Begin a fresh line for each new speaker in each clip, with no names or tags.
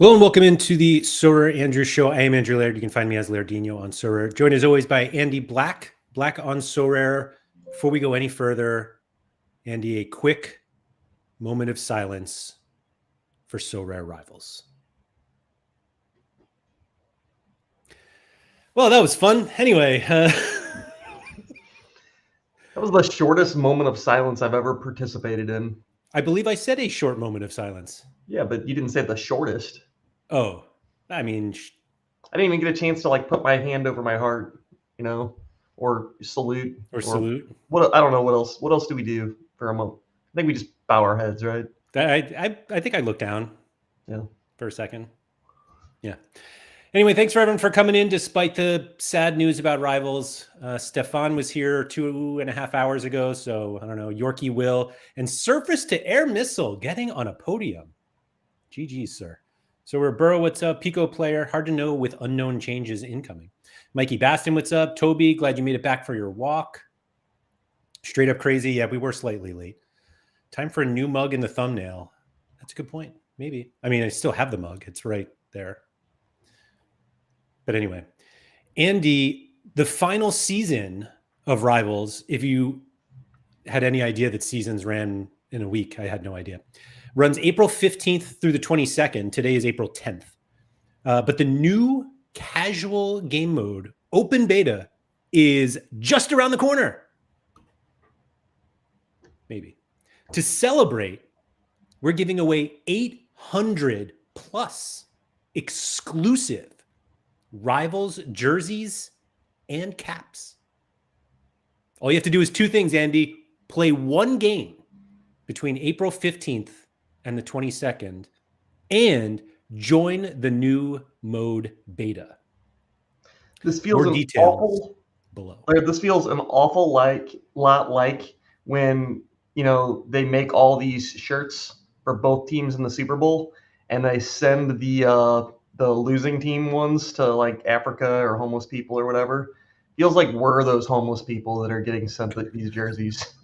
Hello and welcome into the SorareAndrews show. I am Andrew Laird. You can find me as Lairdino on Sorare. Joined as always by Andy Black on Sorare. Before we go any further, Andy, a quick moment of silence for Sorare rivals. Well, that was fun. Anyway,
that was the shortest moment of silence I've ever participated in.
I believe I said a short moment of silence.
Yeah, but you didn't say the shortest.
Oh, I mean,
I didn't even get a chance to like put my hand over my heart, or salute.
Salute.
What I don't know what else. What else do we do for a moment? I think we just bow our heads, right?
I think I looked down.
Yeah.
For a second. Yeah. Anyway, thanks for everyone for coming in despite the sad news about rivals. Stefan was here 2.5 hours ago, so I don't know, Yorkie Will and surface to air missile getting on a podium. GG's, sir. So we're Burrow, what's up? Pico player, hard to know with unknown changes incoming. Mikey Baston, what's up? Toby, glad you made it back for your walk. Straight up crazy. Yeah, we were slightly late. Time for a new mug in the thumbnail. That's a good point. Maybe. I mean, I still have the mug. It's right there. But anyway, Andy, the final season of Rivals, if you had any idea that seasons ran in a week, I had no idea, runs April 15th through the 22nd. Today is April 10th. But the new casual game mode, open beta, is just around the corner. Maybe. To celebrate, we're giving away 800 plus exclusive Rivals jerseys and caps. All you have to do is two things, Andy. Play one game between April 15th and the 22nd and join the new mode beta.
This feels an awful
below.
This feels an awful lot like when they make all these shirts for both teams in the Super Bowl and they send the losing team ones to like Africa or homeless people or whatever. Feels like we're those homeless people that are getting sent these jerseys.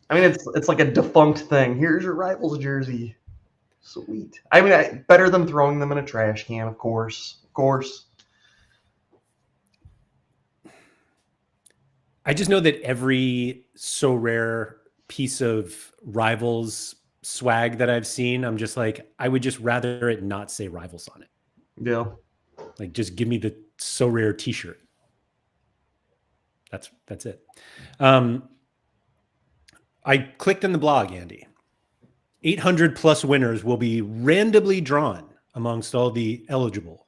I mean, it's like a defunct thing. Here's your Rivals jersey. Sweet. I mean, better than throwing them in a trash can, of course. Of course.
I just know that every Sorare piece of Rivals swag that I've seen, I'm just like, I would just rather it not say Rivals on it.
Yeah.
Like, just give me the Sorare t-shirt. That's it. I clicked in the blog, Andy. 800 plus winners will be randomly drawn amongst all the eligible.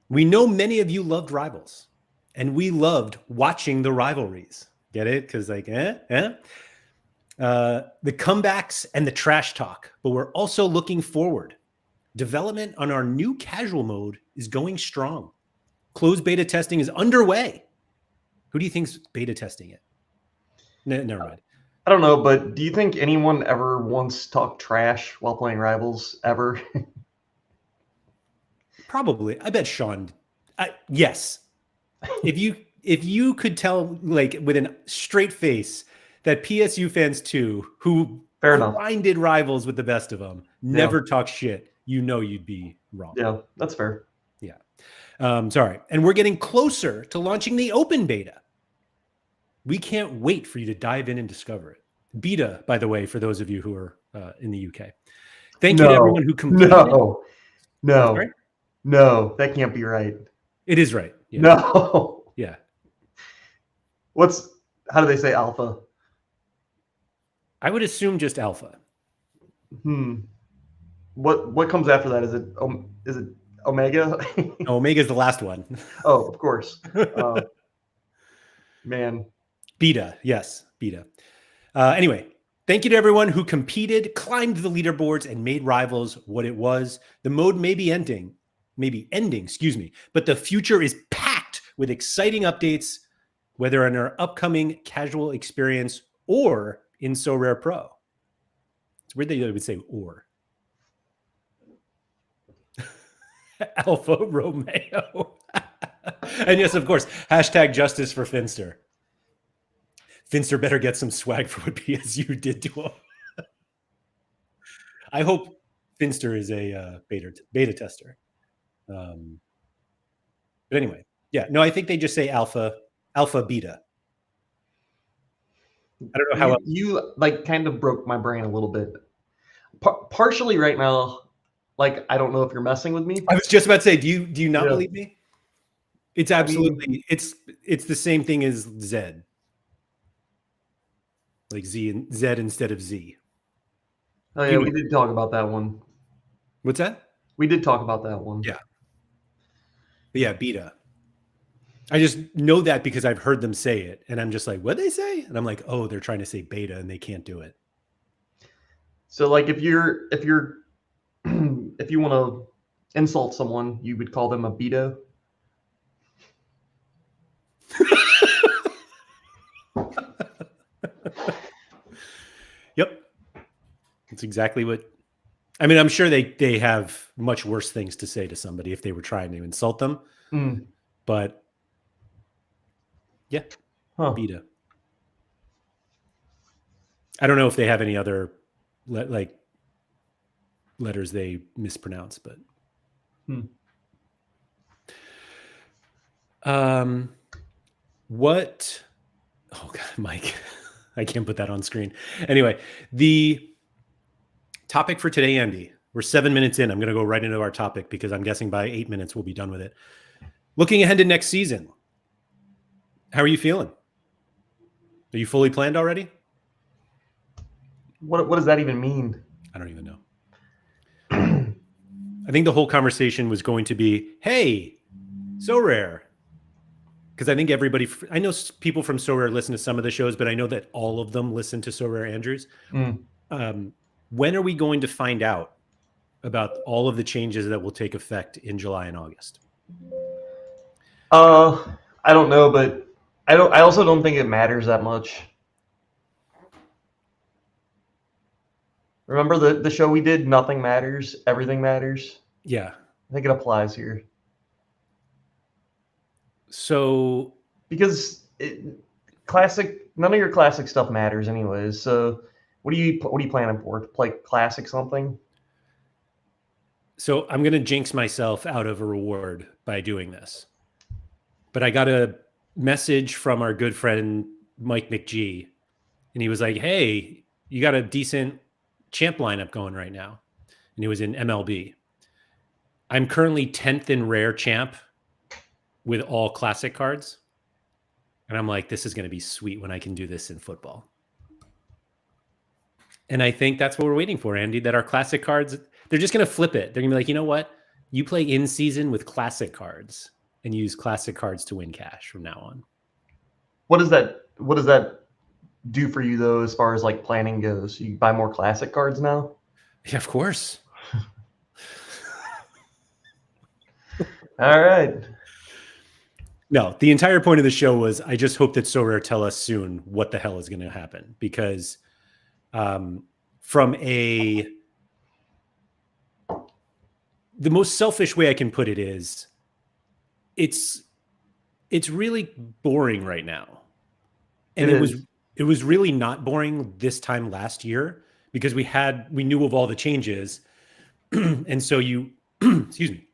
We know many of you loved Rivals, and we loved watching the rivalries. Get it? Because like, the comebacks and the trash talk, but we're also looking forward. Development on our new casual mode is going strong. Closed beta testing is underway. Who do you think's beta testing it? Never mind.
I don't know, but do you think anyone ever once talked trash while playing Rivals ever?
Probably. I bet Sean. Yes. If you could tell, like, with a straight face, that PSU fans too, who grinded Rivals with the best of them, never talk shit, you'd be wrong.
Yeah, that's fair.
Yeah. Sorry. And we're getting closer to launching the open beta. We can't wait for you to dive in and discover it. Beta, by the way, for those of you who are in the UK. Thank you to everyone who completed it.
No, that can't be right.
It is right.
Yeah. No.
Yeah.
How do they say alpha?
I would assume just alpha.
What comes after that? Is it Omega?
Omega is the last one.
Oh, of course. Man.
Beta. Yes. Beta. Anyway, thank you to everyone who competed, climbed the leaderboards, and made Rivals what it was. The mode may be ending, but the future is packed with exciting updates, whether in our upcoming casual experience or in Sorare Pro. It's weird that you would say or. Alpha Romeo. And yes, of course, hashtag justice for Finster. Finster better get some swag for what PSU did to him. I hope Finster is a beta tester. But anyway, yeah, no, I think they just say alpha, beta. I don't know how.
You like kind of broke my brain a little bit. Partially right now, like I don't know if you're messing with me.
I was just about to say, do you not
Yeah.
believe me? It's absolutely it's the same thing as Z, like Z and Z instead of Z.
Oh yeah, we did talk about that one.
What's that?
We did talk about that one.
Yeah. But yeah, beta. I just know that because I've heard them say it, and I'm just like, what they say? And I'm like, oh, they're trying to say beta, and they can't do it.
So like if you're if you want to insult someone, you would call them a beto.
Yep. That's exactly what. I mean, I'm sure they have much worse things to say to somebody if they were trying to insult them. But yeah, beta. I don't know if they have any other like letters they mispronounce, but what? Oh God, Mike, I can't put that on screen. Anyway, the topic for today, Andy. We're 7 minutes in. I'm going to go right into our topic because I'm guessing by 8 minutes we'll be done with it. Looking ahead to next season, how are you feeling? Are you fully planned already?
What does that even mean?
I don't even know. I think the whole conversation was going to be, hey, Sorare. Because I think I know people from Sorare listen to some of the shows, but I know that all of them listen to SorareAndrews. When are we going to find out about all of the changes that will take effect in July and August?
I don't know, but I also don't think it matters that much. Remember the show we did, Nothing Matters, Everything Matters?
Yeah.
I think it applies here.
So
because none of your classic stuff matters anyways. So what are you planning for? To play classic something?
So I'm going to jinx myself out of a reward by doing this. But I got a message from our good friend Mike McGee, and he was like, hey, you got a decent champ lineup going right now. And he was in MLB. I'm currently 10th in rare champ with all classic cards. And I'm like, this is going to be sweet when I can do this in football. And I think that's what we're waiting for, Andy, that our classic cards, they're just going to flip it. They're going to be like, you know what? You play in season with classic cards and use classic cards to win cash from now on.
What does that do for you though, as far as like planning goes? You buy more classic cards now?
Yeah, of course.
All right.
No, the entire point of the show was I just hope that Sorare tell us soon what the hell is going to happen, because from the most selfish way I can put it is it's really boring right now. And it was really not boring this time last year because we knew of all the changes. And so you excuse me,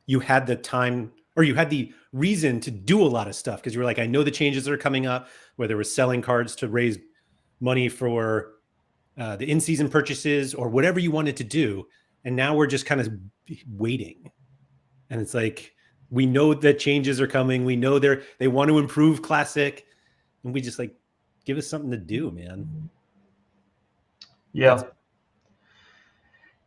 you had the time, or you had the reason to do a lot of stuff because you were like, I know the changes that are coming up, whether it was selling cards to raise money for the in-season purchases or whatever you wanted to do. And now we're just kind of waiting. And it's like, we know that changes are coming. We know they want to improve Classic. And we just like, give us something to do, man.
Yeah.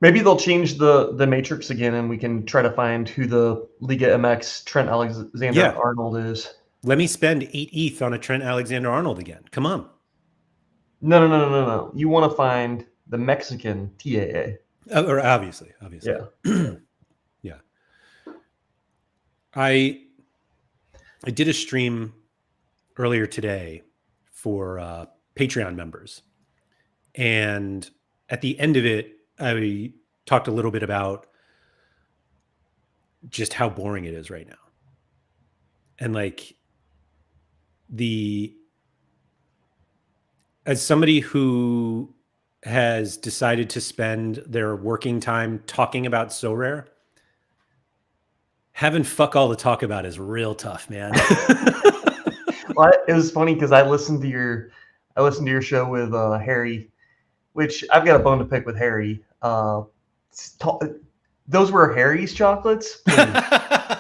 Maybe they'll change the matrix again, and we can try to find who the Liga MX Trent Alexander-Arnold is.
Let me spend 8 ETH on a Trent Alexander-Arnold again. Come on.
No. You want to find the Mexican TAA.
Or obviously.
Yeah.
Yeah. I did a stream earlier today for Patreon members. And at the end of it, I talked a little bit about just how boring it is right now. And like as somebody who has decided to spend their working time talking about Sorare. Having fuck all to talk about is real tough, man.
Well, it was funny because I listened to your show with Harry, which I've got a bone to pick with Harry. Those were Harry's chocolates,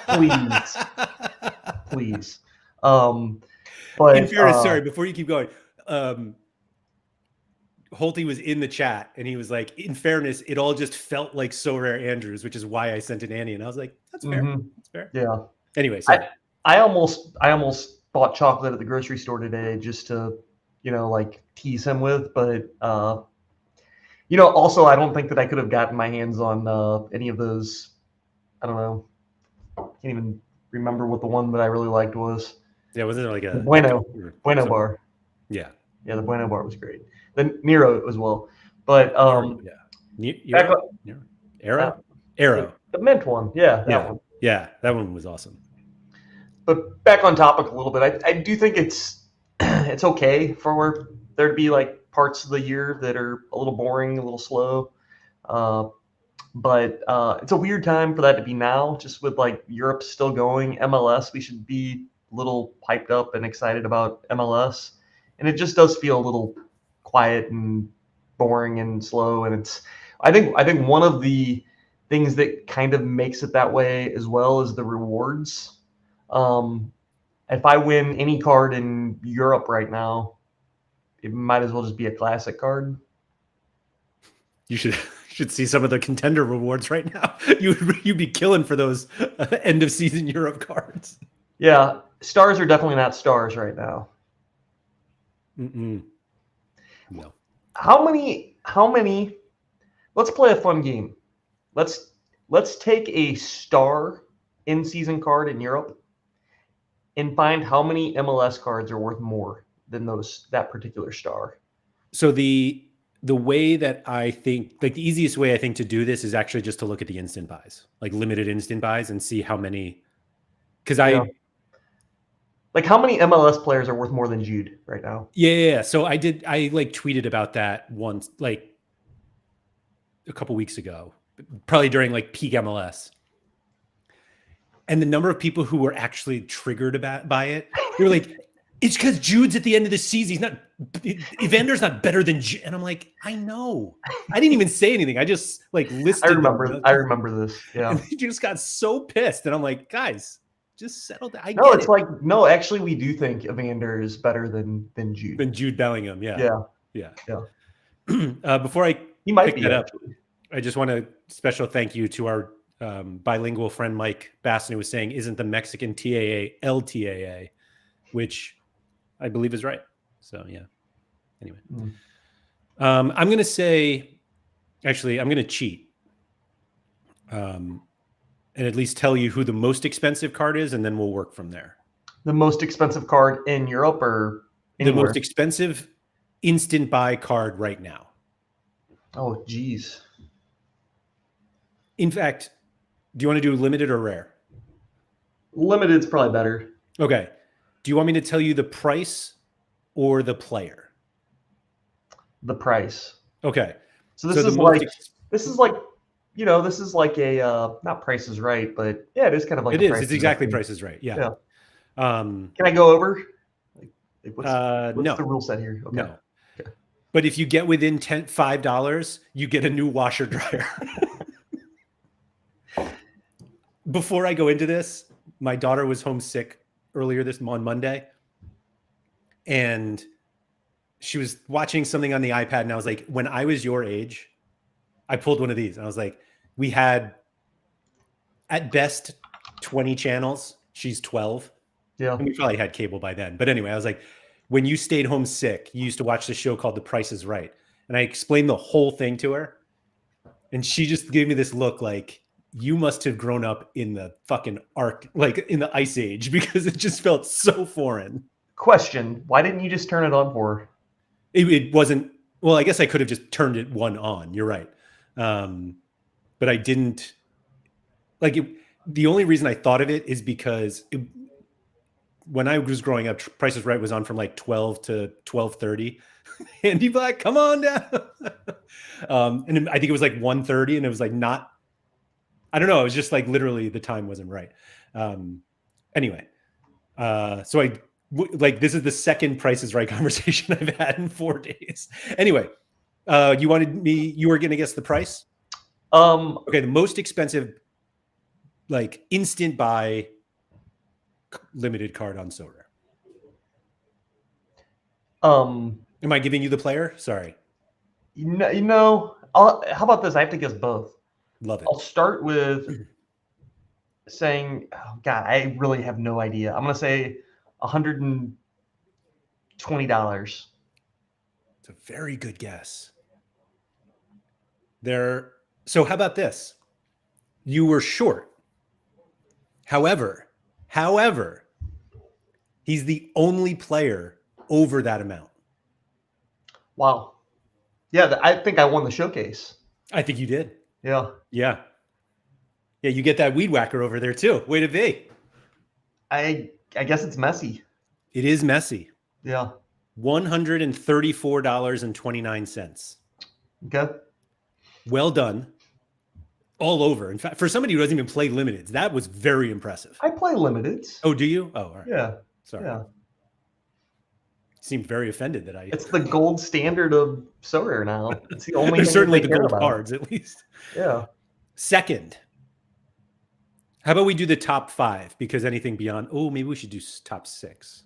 please, please.
In
But
fairness, sorry, before you keep going, Holty was in the chat and he was like, in fairness, it all just felt like SorareAndrews, which is why I sent an Annie. And I was like, that's fair. That's fair.
Yeah.
Anyway, sorry.
I almost bought chocolate at the grocery store today just to, like tease him with, but also I don't think that I could have gotten my hands on any of those. I don't know. Can't even remember what the one that I really liked was.
Yeah, wasn't it like a
Bueno bar?
Yeah.
Yeah, the Bueno bar was great. The Nero as well. But
Arrow.
The mint one. Yeah, that one.
Yeah, that one was awesome.
But back on topic a little bit, I do think it's okay for there to be like parts of the year that are a little boring, a little slow. But it's a weird time for that to be now, just with like Europe still going. MLS, we should be a little hyped up and excited about MLS. And it just does feel a little quiet and boring and slow. And I think one of the things that kind of makes it that way as well is the rewards. If I win any card in Europe right now, it might as well just be a classic card.
You should see some of the contender rewards right now. You'd be killing for those end of season Europe cards.
Yeah, stars are definitely not stars right now.
No.
How many? Let's play a fun game. Let's take a star in season card in Europe and find how many MLS cards are worth more than that particular star.
So the way that I think, like the easiest way I think to do this is actually just to look at the instant buys, like limited instant buys, and see how many. Because
like how many MLS players are worth more than Jude right now?
Yeah. So I like tweeted about that once, like a couple weeks ago, probably during like peak MLS. And the number of people who were actually triggered by it, they were like, it's because Jude's at the end of the season. He's not, Evander's not better than Jude. And I'm like, I know. I didn't even say anything. I just like listed.
I remember this. Yeah.
And they just got so pissed. And I'm like, guys, just settle down.
No, actually, we do think Evander is better than Jude.
Than Jude Bellingham. Yeah. Before
he might
pick that up, I just want a special thank you to our bilingual friend Mike Basson, who was saying, isn't the Mexican TAA LTAA, which I believe is right. So yeah. Anyway, I'm going to say, actually, I'm going to cheat, and at least tell you who the most expensive card is, and then we'll work from there.
The most expensive card in Europe or anywhere?
The most expensive instant buy card right now.
Oh, geez.
In fact, do you want to do limited or rare?
Limited's probably better.
Okay. Do you want me to tell you the price or the player?
The price.
Okay.
So this is like a not Price is Right, but yeah, it is kind of like
it is. It's exactly Price is Right. Yeah.
Can I go over? What's
no.
the rule set here? Okay.
No. Okay. But if you get within $5, you get a new washer dryer. Before I go into this, my daughter was homesick earlier on Monday, and she was watching something on the iPad, and I was like, when I was your age, I pulled one of these, and I was like, we had at best 20 channels. She's 12.
Yeah.
And we probably had cable by then. But anyway, I was like, when you stayed home sick, you used to watch the show called The Price is Right. And I explained the whole thing to her, and she just gave me this look like, you must have grown up in the fucking like in the Ice Age, because it just felt so foreign.
Question: why didn't you just turn it on for her?
It wasn't. Well, I guess I could have just turned it on. You're right, but I didn't. Like it, the only reason I thought of it is because when I was growing up, Price is Right was on from like 12 to 12:30. And you'd be like, come on down. And I think it was like 1:30, and it was like not, I don't know. It was just like literally the time wasn't right. Anyway, so like this is the second Price is Right conversation I've had in 4 days. Anyway, you were going to guess the price? Okay, the most expensive, like instant buy limited card on Sorare. Am I giving you the player? Sorry.
How about this? I have to guess both.
Love it.
I'll start with saying, oh God, I really have no idea. I'm going to say $120.
It's a very good guess. So how about this? You were short. However, he's the only player over that amount.
Wow. Yeah, I think I won the showcase.
I think you did.
Yeah.
Yeah. Yeah, you get that weed whacker over there too. Way to be.
I guess it's messy.
It is messy.
Yeah.
$134.29.
Okay.
Well done. All over. In fact, for somebody who doesn't even play limiteds, that was very impressive.
I play limiteds.
Oh, do you? Oh, all right.
Yeah.
Sorry.
Yeah.
Seemed very offended that I.
It's the gold standard of Sorare now. It's the only.
There's certainly the gold cards, at least.
Yeah.
Second. How about we do the top 5? Because anything beyond. Oh, maybe we should do top 6.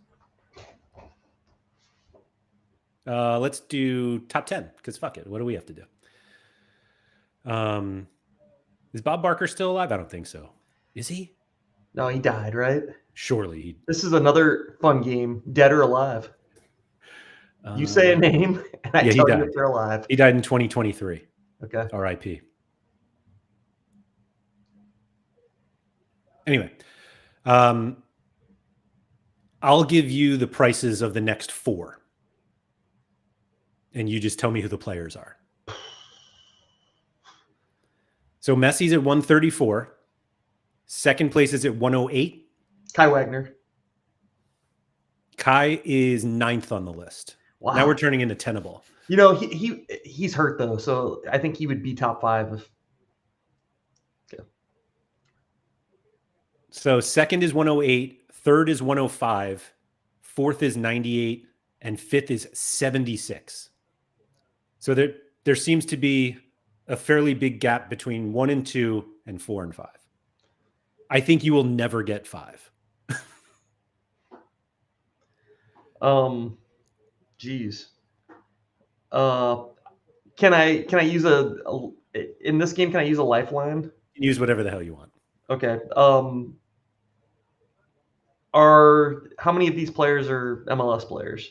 Let's do top 10. Because fuck it. What do we have to do? Is Bob Barker still alive? I don't think so. Is he?
No, he died, right?
Surely.
This is another fun game. Dead or alive? You say a name, and I tell you if they're alive.
He died in 2023.
Okay.
R.I.P. Anyway, I'll give you the prices of the next 4. And you just tell me who the players are. So Messi's at 134. Second place is at 108.
Kai Wagner.
Kai is 9th on the list.
Wow.
Now we're turning into tenable.
You know, he's hurt though, so I think he would be top 5 if. Okay.
So second is 108, third is 105, fourth is 98, and fifth is 76. So there seems to be a fairly big gap between 1 and 2 and 4 and 5. I think you will never get 5.
Geez. Can I use in this game? Can I use a lifeline?
Use whatever the hell you want.
Okay. How many of these players are MLS players?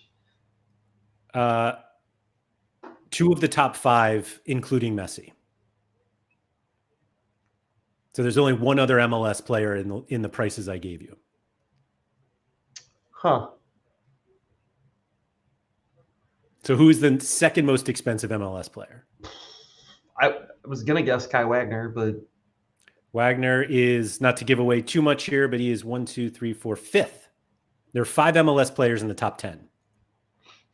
2 of the top 5, including Messi. So there's only one other MLS player in the prices I gave you.
Huh.
So who is the second most expensive MLS player?
I was going to guess Kai Wagner, but...
Wagner is, not to give away too much here, but he is 1, 2, 3, 4, 5th. There are 5 MLS players in the top 10.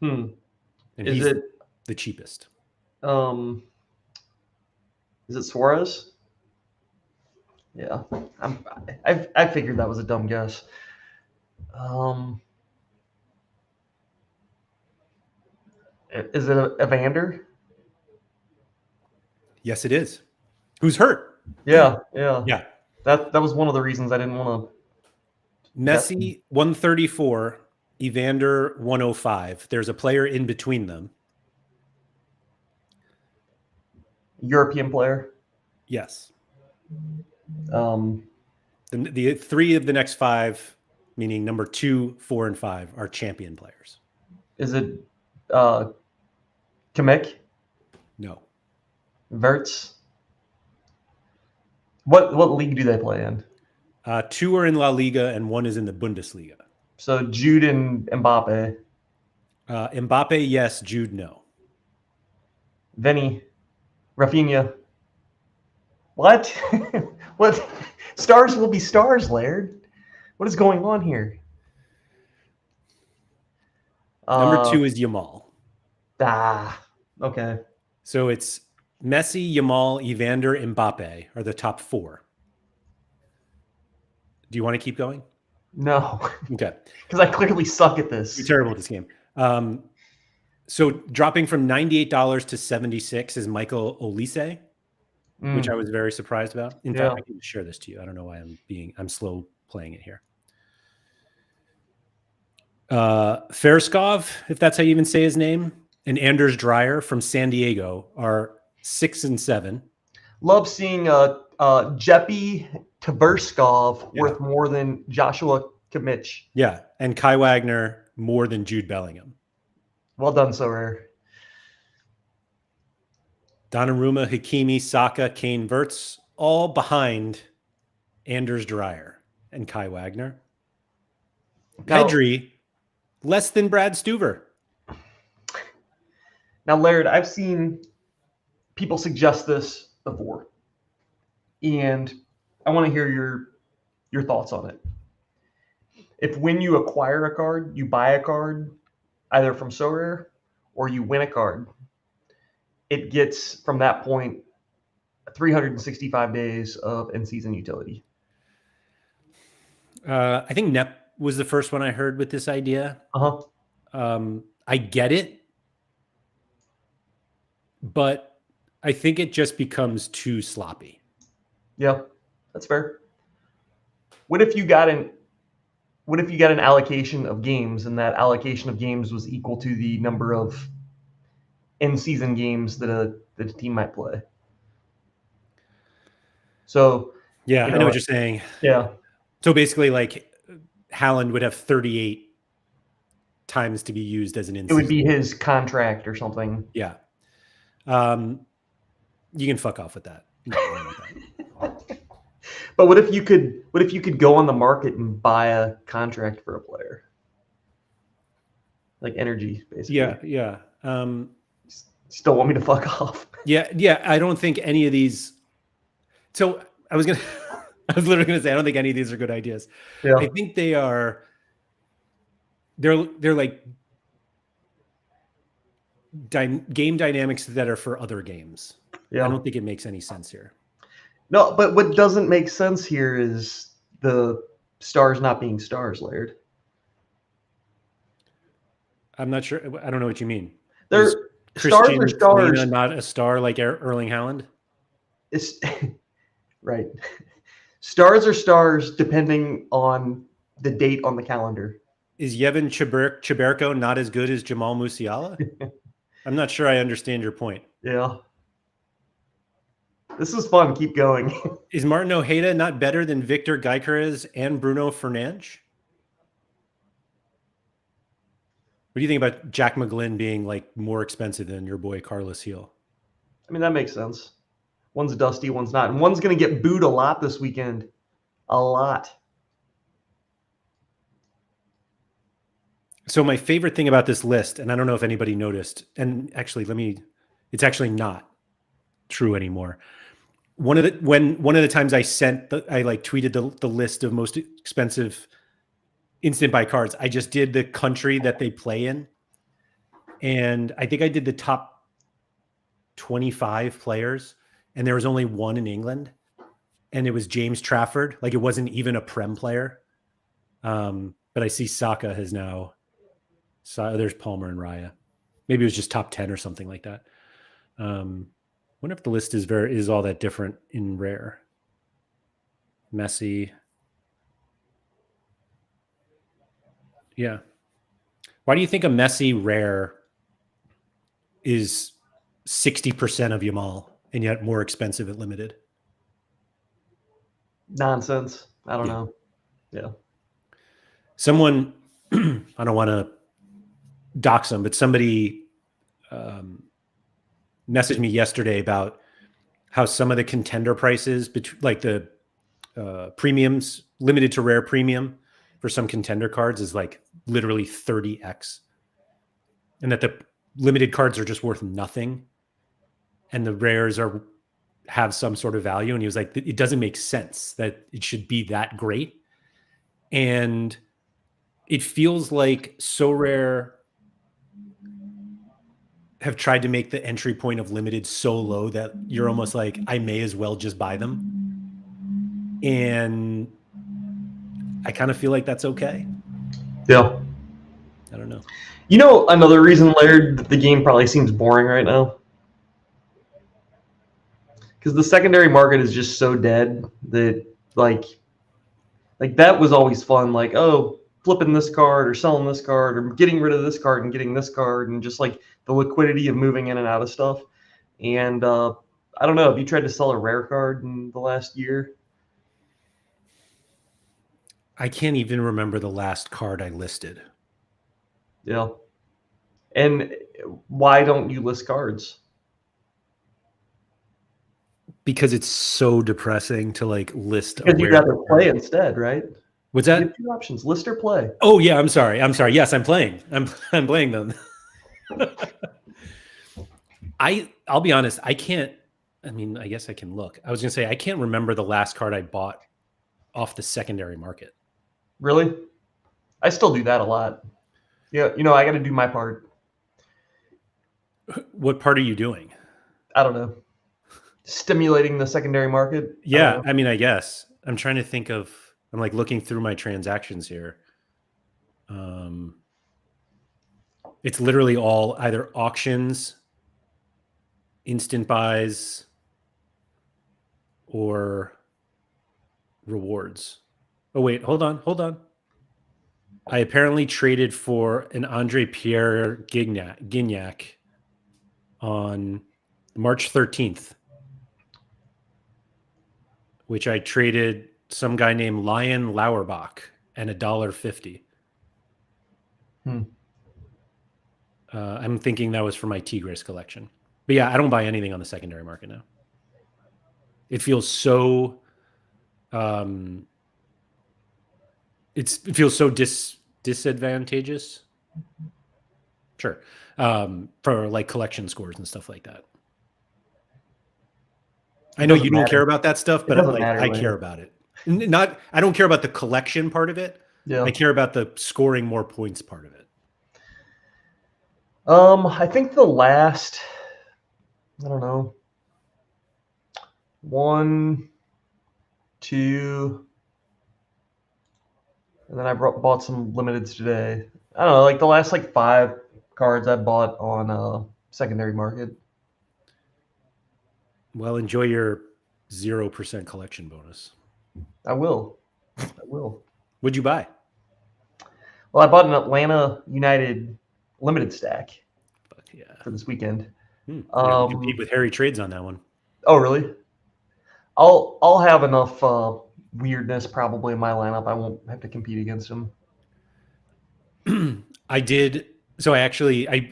And he's the cheapest.
Is it Suarez? Yeah. I figured that was a dumb guess. Is it Evander?
Yes, it is. Who's hurt?
Yeah. That was one of the reasons I didn't want to.
Messi 134, Evander 105. There's a player in between them.
European player?
Yes.
The
3 of the next 5, meaning number 2, 4, and 5, are champion players.
Is it Kamek?
No.
Verts? What league do they play in?
2 are in La Liga and 1 is in the Bundesliga.
So Jude and Mbappe.
Mbappe, yes. Jude, no.
Vinny. Rafinha. What? What? Stars will be stars, Laird. What is going on here?
Number 2 is Yamal.
Okay.
So it's Messi, Yamal, Evander, Mbappe are the top 4. Do you want to keep going?
No.
Okay.
Because I clearly suck at this.
You're terrible at this game. So dropping from $98 to $76 is Michael Olise, which I was very surprised about. In fact, I can share this to you. I don't know why I'm slow playing it here. Ferskov, if that's how you even say his name, and Anders Dreyer from San Diego are 6 and 7.
Love seeing Jeppy Tverskov worth more than Joshua Kimmich.
Yeah, and Kai Wagner more than Jude Bellingham.
Well done, Sorare.
Donnarumma, Hakimi, Saka, Kane, Wirtz, all behind Anders Dreyer and Kai Wagner. Pedri, less than Brad Stuver.
Now, Laird, I've seen people suggest this before, and I want to hear your thoughts on it. If when you acquire a card, you buy a card either from Sorare or you win a card, it gets from that point 365 days of in-season utility.
I think Nep was the first one I heard with this idea. I get it, but I think it just becomes too sloppy.
Yeah, that's fair. What if you got an allocation of games, and that allocation of games was equal to the number of in-season games that a team might play? So
yeah, I know what you're saying.
Yeah.
So basically, like Haaland would have 38 times to be used as an in-season.
It would be his contract or something.
Yeah. You can fuck off with that.
But what if you could go on the market and buy a contract for a player? Like energy, basically.
Yeah.
Still want me to fuck off?
Yeah. I don't think any of these. So I was literally gonna say I don't think any of these are good ideas.
Yeah.
I think they are. They're like game dynamics that are for other games.
Yeah.
I don't think it makes any sense here.
No, but what doesn't make sense here is the stars not being stars, Laird.
I'm not sure. I don't know what you mean.
They're stars are stars.
Lena not a star like Erling Haaland?
It's right. Stars are stars depending on the date on the calendar.
Is Yevon Chiberko not as good as Jamal Musiala? I'm not sure I understand your point.
Yeah. This is fun. Keep going.
Is Martin Ojeda not better than Victor Gyökeres and Bruno Fernandes? What do you think about Jack McGlynn being like more expensive than your boy Carlos Heel?
I mean, that makes sense. One's dusty, one's not. And one's going to get booed a lot this weekend. A lot.
So my favorite thing about this list, and I don't know if anybody noticed, and actually it's actually not true anymore. One of the times I tweeted the list of most expensive instant buy cards, I just did the country that they play in. And I think I did the top 25 players, and there was only one in England, and it was James Trafford. Like, it wasn't even a Prem player. But I see Saka has now. So there's Palmer and Raya. Maybe it was just top 10 or something like that. Wonder if the list is all that different in rare. Messi. Yeah. Why do you think a Messi rare is 60% of Yamal and yet more expensive at limited?
Nonsense. I don't know. Yeah.
Someone, I don't want to dox them, but somebody messaged me yesterday about how some of the contender prices, like the premiums, limited to rare premium for some contender cards, is like literally 30x, and that the limited cards are just worth nothing, and the rares have some sort of value. And he was like, it doesn't make sense that it should be that great. And it feels like Sorare have tried to make the entry point of limited so low that you're almost like, I may as well just buy them. And I kind of feel like that's okay.
Yeah.
I don't know.
You know, another reason, Laird, that the game probably seems boring right now? Because the secondary market is just so dead that, like that was always fun. Like, oh, flipping this card or selling this card or getting rid of this card and getting this card and just like the liquidity of moving in and out of stuff. And I don't know, have you tried to sell a rare card in the last year?
I can't even remember the last card I listed.
Yeah. And why don't you list cards?
Because it's so depressing to like list.
Because you'd rather play instead, right?
What's
You
that?
have two options: list or play.
Oh yeah, I'm sorry. Yes, I'm playing. I'm playing them. I'll be honest. I can't. I mean, I guess I can look. I was gonna say I can't remember the last card I bought off the secondary market.
Really? I still do that a lot. Yeah, you know, I got to do my part.
What part are you doing?
I don't know. Stimulating the secondary market.
Yeah, I mean, I guess I'm trying to think of. I'm like looking through my transactions here. It's literally all either auctions, instant buys, or rewards. Oh wait, hold on. I apparently traded for an Andre Pierre Gignac on March 13th, which I traded some guy named Lion Lauerbach and $1.50. I'm thinking that was for my Tigris collection. But yeah, I don't buy anything on the secondary market now. It feels so it feels so disadvantageous. Sure. For like collection scores and stuff like that. I know you don't care about that stuff, but like I care about it. I don't care about the collection part of it.
Yeah.
I care about the scoring more points part of it.
I think the last, I don't know, 1, 2, and then I bought some limiteds today. I don't know, like the last like 5 cards I bought on secondary market.
Well, enjoy your 0% collection bonus.
I will.
What'd you buy?
Well, I bought an Atlanta United limited stack.
But yeah,
for this weekend.
Compete with Harry Trades on that one.
Oh, really? I'll have enough weirdness probably in my lineup. I won't have to compete against him.
I did. So I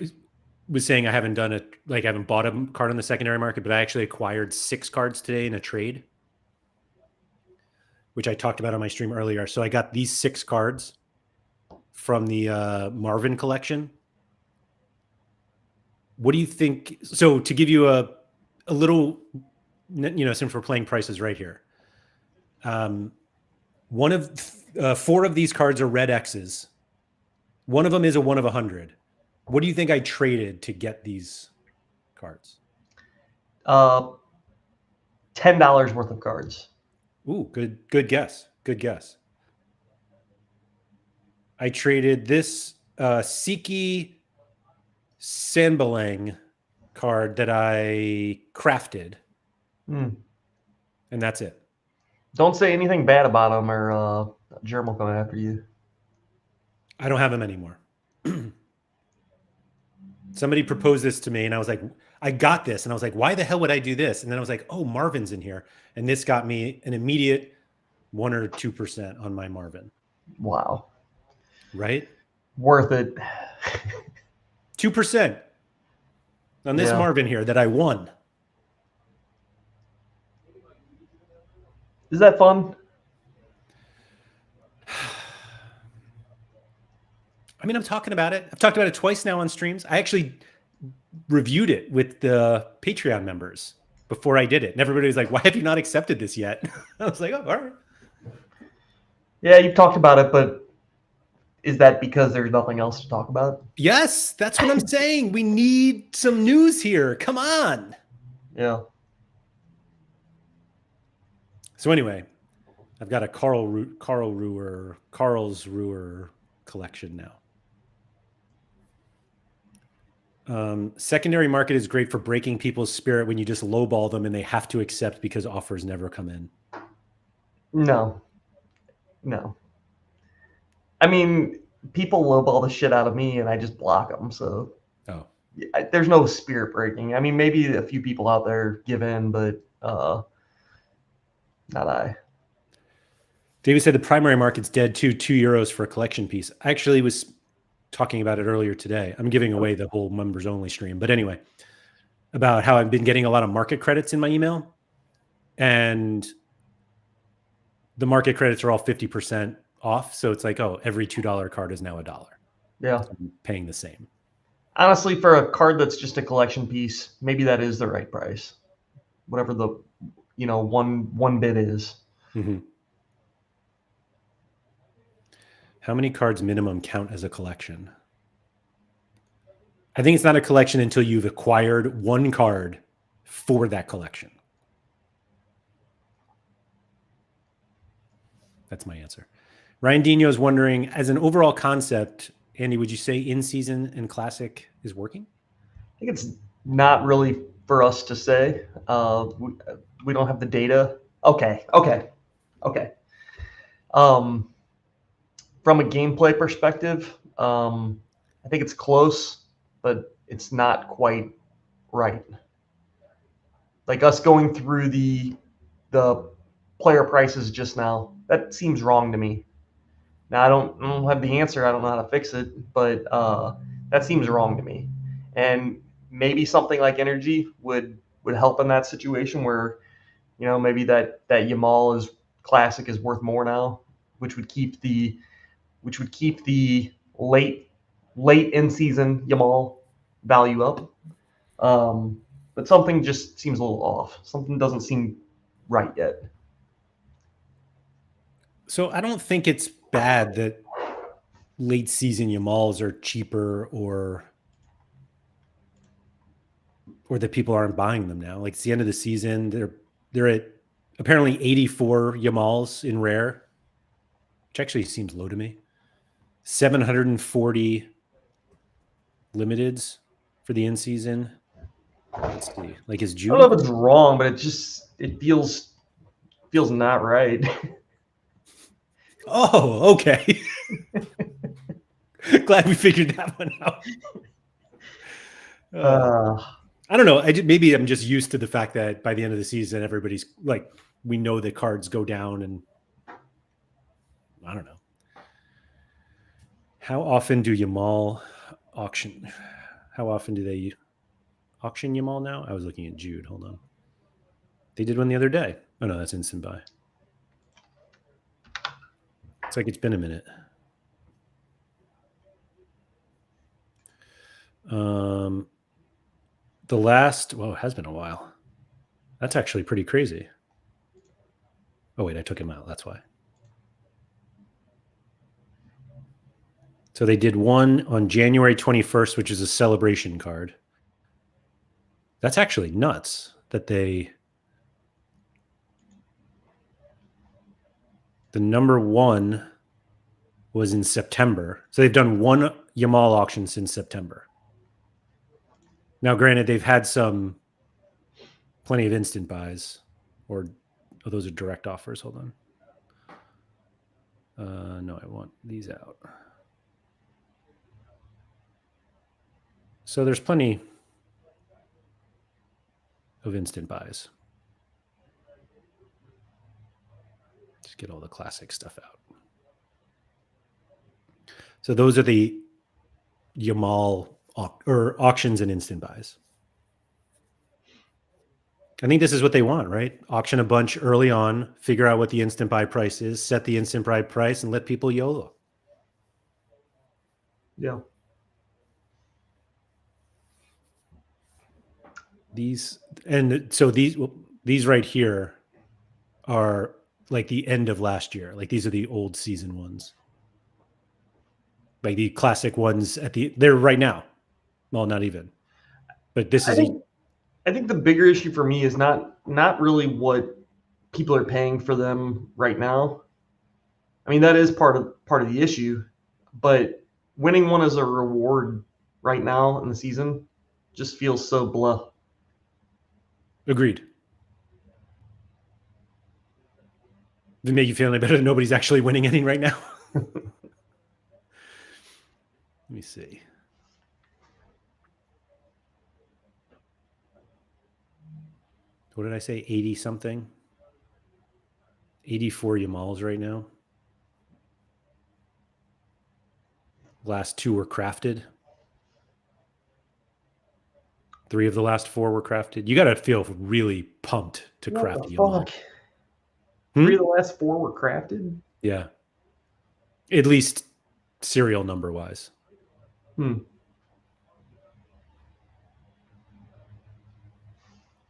was saying I haven't done it. Like I haven't bought a card on the secondary market, but I actually acquired 6 cards today in a trade, which I talked about on my stream earlier. So I got these 6 cards from the Marvin collection. What do you think? So to give you a little, since we're playing prices right here, one of 4 of these cards are red X's. One of them is a 1 of 100. What do you think I traded to get these cards?
$10 worth of cards.
Ooh, good guess. Good guess. I traded this Siki Sanbalang card that I crafted. And that's it.
Don't say anything bad about him or Germ will come after you.
I don't have him anymore. Somebody proposed this to me and I was like, I got this. And I was like, why the hell would I do this? And then I was like, oh, Marvin's in here. And this got me an immediate 1 or 2% on my Marvin.
Wow.
Right?
Worth it.
2% on this Marvin here that I won.
Is that fun?
I mean, I'm talking about it. I've talked about it twice now on streams. I actually reviewed it with the Patreon members before I did it. And everybody was like, why have you not accepted this yet? I was like, oh, all right.
Yeah, you've talked about it, but Is that because there's nothing else to talk about?
Yes, that's what I'm saying. We need some news here. Come on.
Yeah.
So anyway, I've got a Karlsruher collection now. Secondary market is great for breaking people's spirit when you just lowball them and they have to accept because offers never come in.
No. I mean, people lowball the shit out of me, and I just block them. So there's no spirit breaking. I mean, maybe a few people out there give in, but not I.
David said the primary market's dead too. €2 for a collection piece. I actually was talking about it earlier today. I'm giving away the whole members only stream, but anyway, about how I've been getting a lot of market credits in my email, and the market credits are all 50% off. So it's like, oh, every $2 card is now $1.
Yeah.
So I'm paying the same.
Honestly, for a card that's just a collection piece, maybe that is the right price. Whatever the one bid is.
Mm-hmm. How many cards minimum count as a collection? I think it's not a collection until you've acquired one card for that collection. That's my answer. Ryan Dino is wondering, as an overall concept, Andy, would you say in-season and classic is working?
I think it's not really for us to say. We don't have the data. Okay. From a gameplay perspective, I think it's close, but it's not quite right. Like us going through the player prices just now, that seems wrong to me. Now I don't have the answer. I don't know how to fix it, but that seems wrong to me. And maybe something like energy would help in that situation where, maybe that Yamal is classic is worth more now, which would keep the late in season Yamal value up. But something just seems a little off. Something doesn't seem right yet.
So I don't think it's bad that late season Yamals are cheaper or that people aren't buying them now. Like it's the end of the season. They're at apparently 84 Yamals in rare, which actually seems low to me. 740 limiteds for the end season. Let's see. Like is June?
I don't know if it's wrong, but it feels not right.
Oh, okay. Glad we figured that one out. I don't know. Maybe I'm just used to the fact that by the end of the season, everybody's like, we know that cards go down, and I don't know. How often do Yamal auction? How often do they auction Yamal now? I was looking at Jude. Hold on. They did one the other day. Oh no, that's instant buy. It's like it's been a minute. It has been a while. That's actually pretty crazy. Oh wait, I took him out. That's why. So they did one on January 21st, which is a celebration card. That's actually nuts that the number one was in September. So they've done one Yamal auction since September. Now, granted, they've had plenty of instant buys, those are direct offers. Hold on. No, I want these out. So there's plenty of instant buys. Just get all the classic stuff out. So those are the Yamal auctions and instant buys. I think this is what they want, right? Auction a bunch early on, figure out what the instant buy price is, set the instant buy price, and let people YOLO.
Yeah.
These right here are like the end of last year. Like these are the old season ones. Like the classic ones they're right now. Well, not even. But this is
I think the bigger issue for me is not really what people are paying for them right now. I mean, that is part of the issue, but winning one as a reward right now in the season just feels so blah.
agreed. Does it make you feel any better that nobody's actually winning any right now? Let me see. What did I say? 80 something? 84 Yamals right now. Last 2 were crafted. 3 of the last 4 were crafted. You got to feel really pumped to craft a Yamal.
Fuck? 3 of the last 4 were crafted?
Yeah. At least serial number wise. And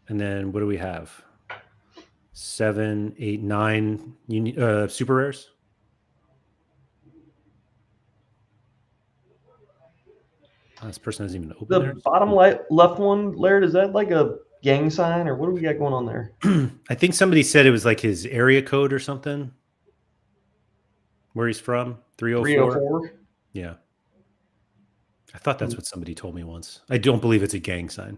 then what do we have? 7, 8, 9 super rares. This person hasn't even opened
The bottom left one, Laird, is that like a gang sign or what do we got going on there?
I think somebody said it was like his area code or something. Where he's from? 304.
304?
Yeah. I thought that's what somebody told me once. I don't believe it's a gang sign.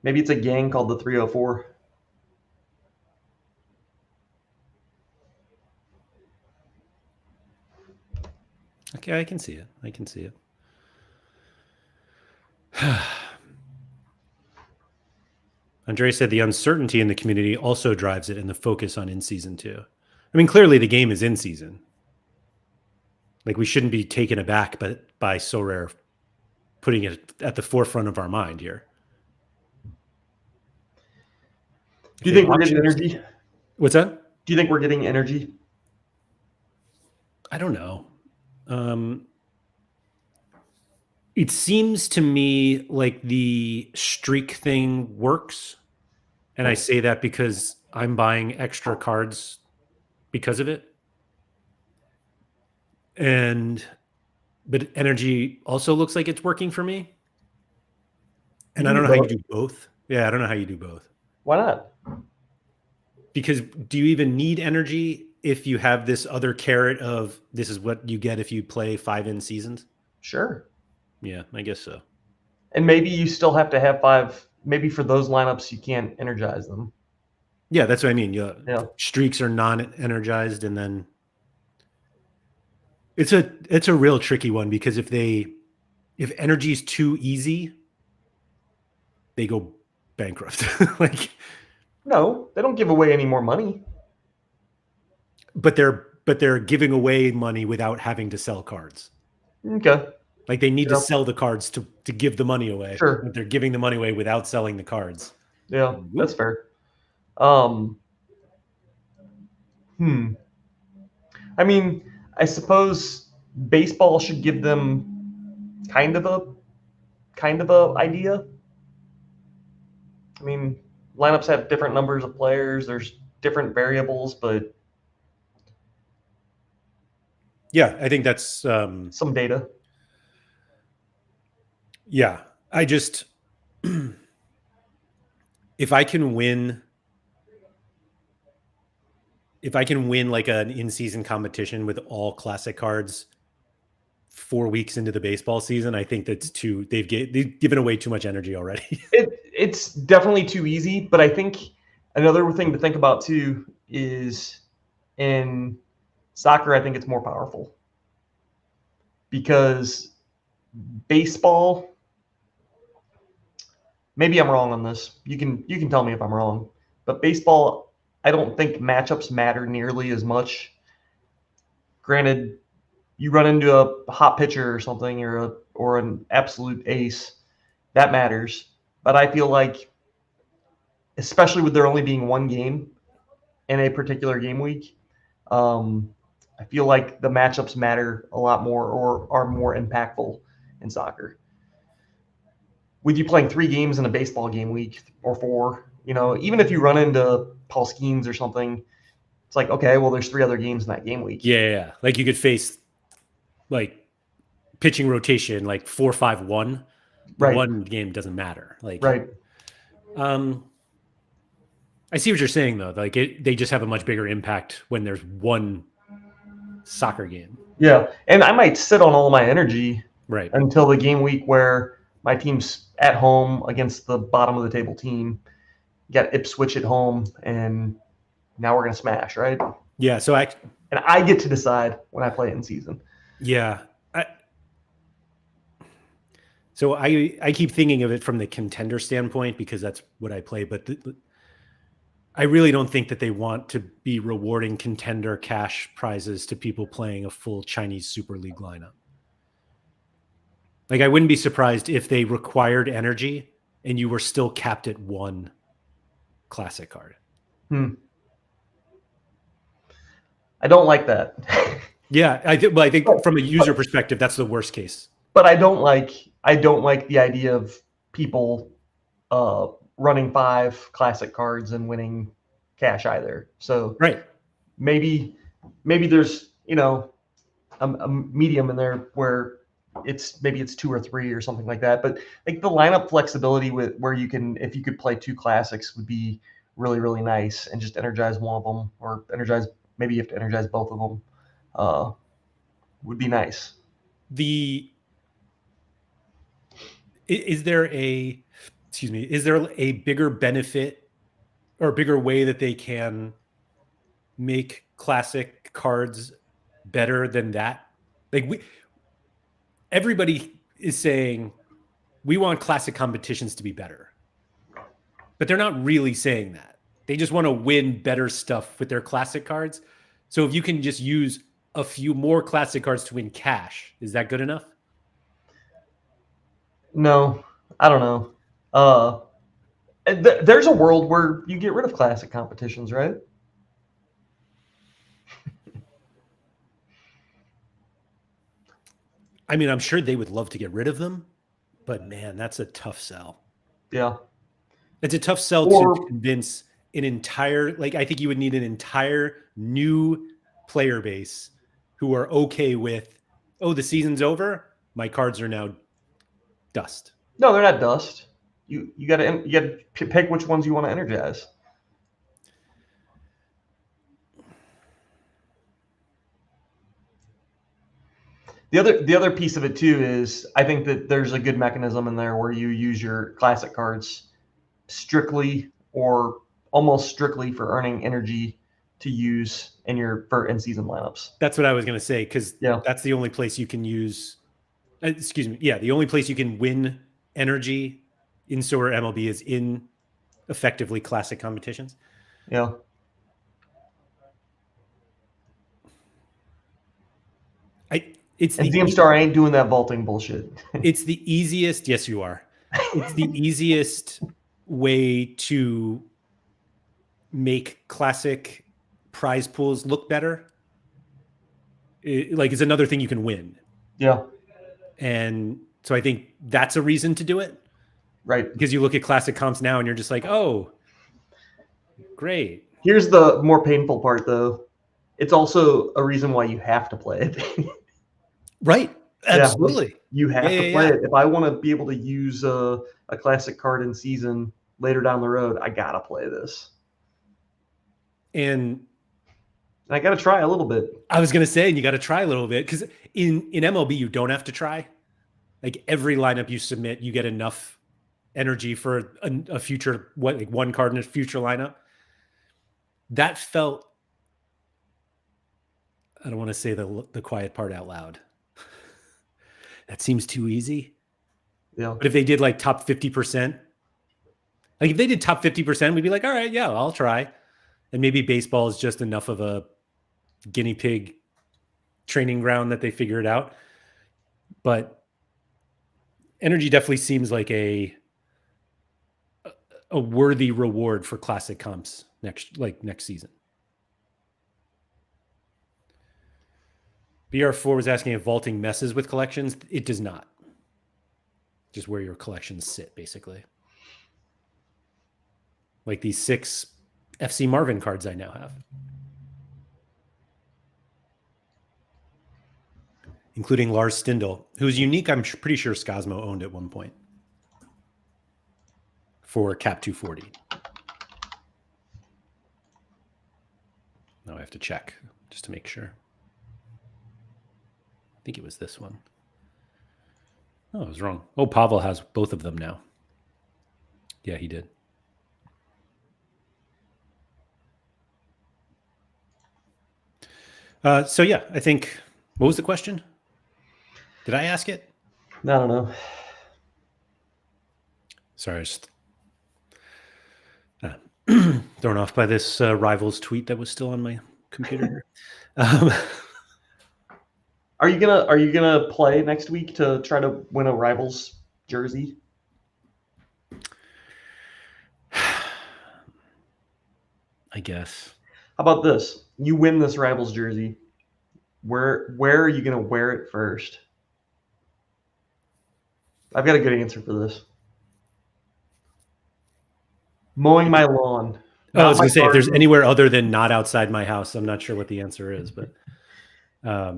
Maybe it's a gang called the 304.
Okay, I can see it. I can see it. Andre said the uncertainty in the community also drives it and the focus on in season 2. I mean, clearly the game is in season. Like we shouldn't be taken aback by Sorare putting it at the forefront of our mind here.
Do you think we're getting energy?
What's that?
Do you think we're getting energy?
I don't know. It seems to me like the streak thing works. And I say that because I'm buying extra cards because of it. But energy also looks like it's working for me. And I don't know how you do both. Yeah, I don't know how you do both.
Why not?
Because do you even need energy if you have this other carrot of this is what you get if you play 5 in seasons?
Sure.
Yeah, I guess so.
And maybe you still have to have 5. Maybe for those lineups, you can't energize them.
Yeah, that's what I mean.
Yeah.
Streaks are non-energized, and then it's a real tricky one because if energy is too easy, they go bankrupt.
No, they don't give away any more money.
But they're giving away money without having to sell cards.
Okay.
Like they need to sell the cards to give the money away.
Sure.
But they're giving the money away without selling the cards.
Yeah, that's fair. I mean, I suppose baseball should give them kind of a idea. I mean, lineups have different numbers of players. There's different variables, but
yeah, I think that's
some data.
Yeah, I just if I can win like an in-season competition with all classic cards 4 weeks into the baseball season, I think that's they've given away too much energy already.
It's definitely too easy, but I think another thing to think about too is in soccer, I think it's more powerful because baseball, maybe I'm wrong on this. You can tell me if I'm wrong, but baseball, I don't think matchups matter nearly as much. Granted, you run into a hot pitcher or something or an absolute ace, that matters. But I feel like, especially with there only being one game in a particular game week, I feel like the matchups matter a lot more or are more impactful in soccer. With you playing 3 games in a baseball game week or 4, even if you run into Paul Skeens or something, It's like, okay, well, there's 3 other games in that game week.
Yeah. Like you could face like pitching rotation, like 4-5-1. The
Right.
one game doesn't matter. Like,
Right.
I see what you're saying though. Like they just have a much bigger impact when there's one soccer game.
Yeah. And I might sit on all my energy
Right.
until the game week where my team's at home against the bottom of the table team. You got Ipswich at home, and now we're going to smash, right?
Yeah. So
and I get to decide when I play it in season.
Yeah. So I keep thinking of it from the contender standpoint because that's what I play. But I really don't think that they want to be rewarding contender cash prizes to people playing a full Chinese Super League lineup. Like I wouldn't be surprised if they required energy and you were still capped at 1 classic card.
I don't like that.
Yeah, I think from a user perspective, that's the worst case.
But I don't like the idea of people running 5 classic cards and winning cash either. So
right,
maybe there's a medium in there where it's 2 or 3 or something like that. But like the lineup flexibility with where you can, if you could play 2 classics, would be really, really nice, and just energize one of them, or maybe you have to energize both of them. Would be nice.
Is there a bigger benefit or a bigger way that they can make classic cards better than that? Like everybody is saying we want classic competitions to be better, but they're not really saying that. They just want to win better stuff with their classic cards. So if you can just use a few more classic cards to win cash, is that good enough?
No, I don't know. There's a world where you get rid of classic competitions, right?
I mean, I'm sure they would love to get rid of them, but man, that's a tough sell.
Yeah.
It's a tough sell to convince an entire, like, I think you would need an entire new player base who are okay with, oh, the season's over. My cards are now dust.
No, they're not dust. You got to pick which ones you want to energize. The other piece of it too is I think that there's a good mechanism in there where you use your classic cards strictly or almost strictly for earning energy to use in your in-season lineups.
That's what I was going to say, because that's the only place you can use. Excuse me. Yeah, the only place you can win energy in Sorare MLB is in effectively classic competitions.
Yeah. DM Star ain't doing that vaulting bullshit.
It's the easiest. Yes, you are. It's the easiest way to make classic prize pools look better. It's another thing you can win.
Yeah.
And so I think that's a reason to do it.
Right.
Because you look at classic comps now and you're just like, oh, great.
Here's the more painful part, though. It's also a reason why you have to play it.
Right. Absolutely.
Yeah, you have to play it. If I want to be able to use a classic card in season later down the road, I got to play this.
And
I got to try a little bit.
I was going to say, and you got to try a little bit, because in MLB, you don't have to try. Like every lineup you submit, you get enough energy for a future, one card in a future lineup. That felt, I don't want to say the quiet part out loud. That seems too easy.
Yeah.
But if they did like top 50%, like if they did top 50%, we'd be like, all right, yeah, I'll try. And maybe baseball is just enough of a guinea pig training ground that they figure it out. But energy definitely seems like a worthy reward for classic comps next season. BR4 was asking if vaulting messes with collections. It does not. Just where your collections sit, basically. Like these 6 FC Marvin cards I now have. including Lars Stindl, who's unique. I'm pretty sure Scosmo owned at one point for Cap 240. Now I have to check just to make sure. I think it was this one. Oh, I was wrong. Oh, Pavel has both of them now. Yeah, he did. So yeah, I think, what was the question? Did I ask it?
I don't know.
Sorry, I just thrown off by this Rivals tweet that was still on my computer.
Are you gonna play next week to try to win a Rivals jersey?
I guess.
How about this? You win this Rivals jersey. Where are you gonna wear it first? I've got a good answer for this. Mowing my lawn.
I was going to say, if there's anywhere other than not outside my house, I'm not sure what the answer is, but I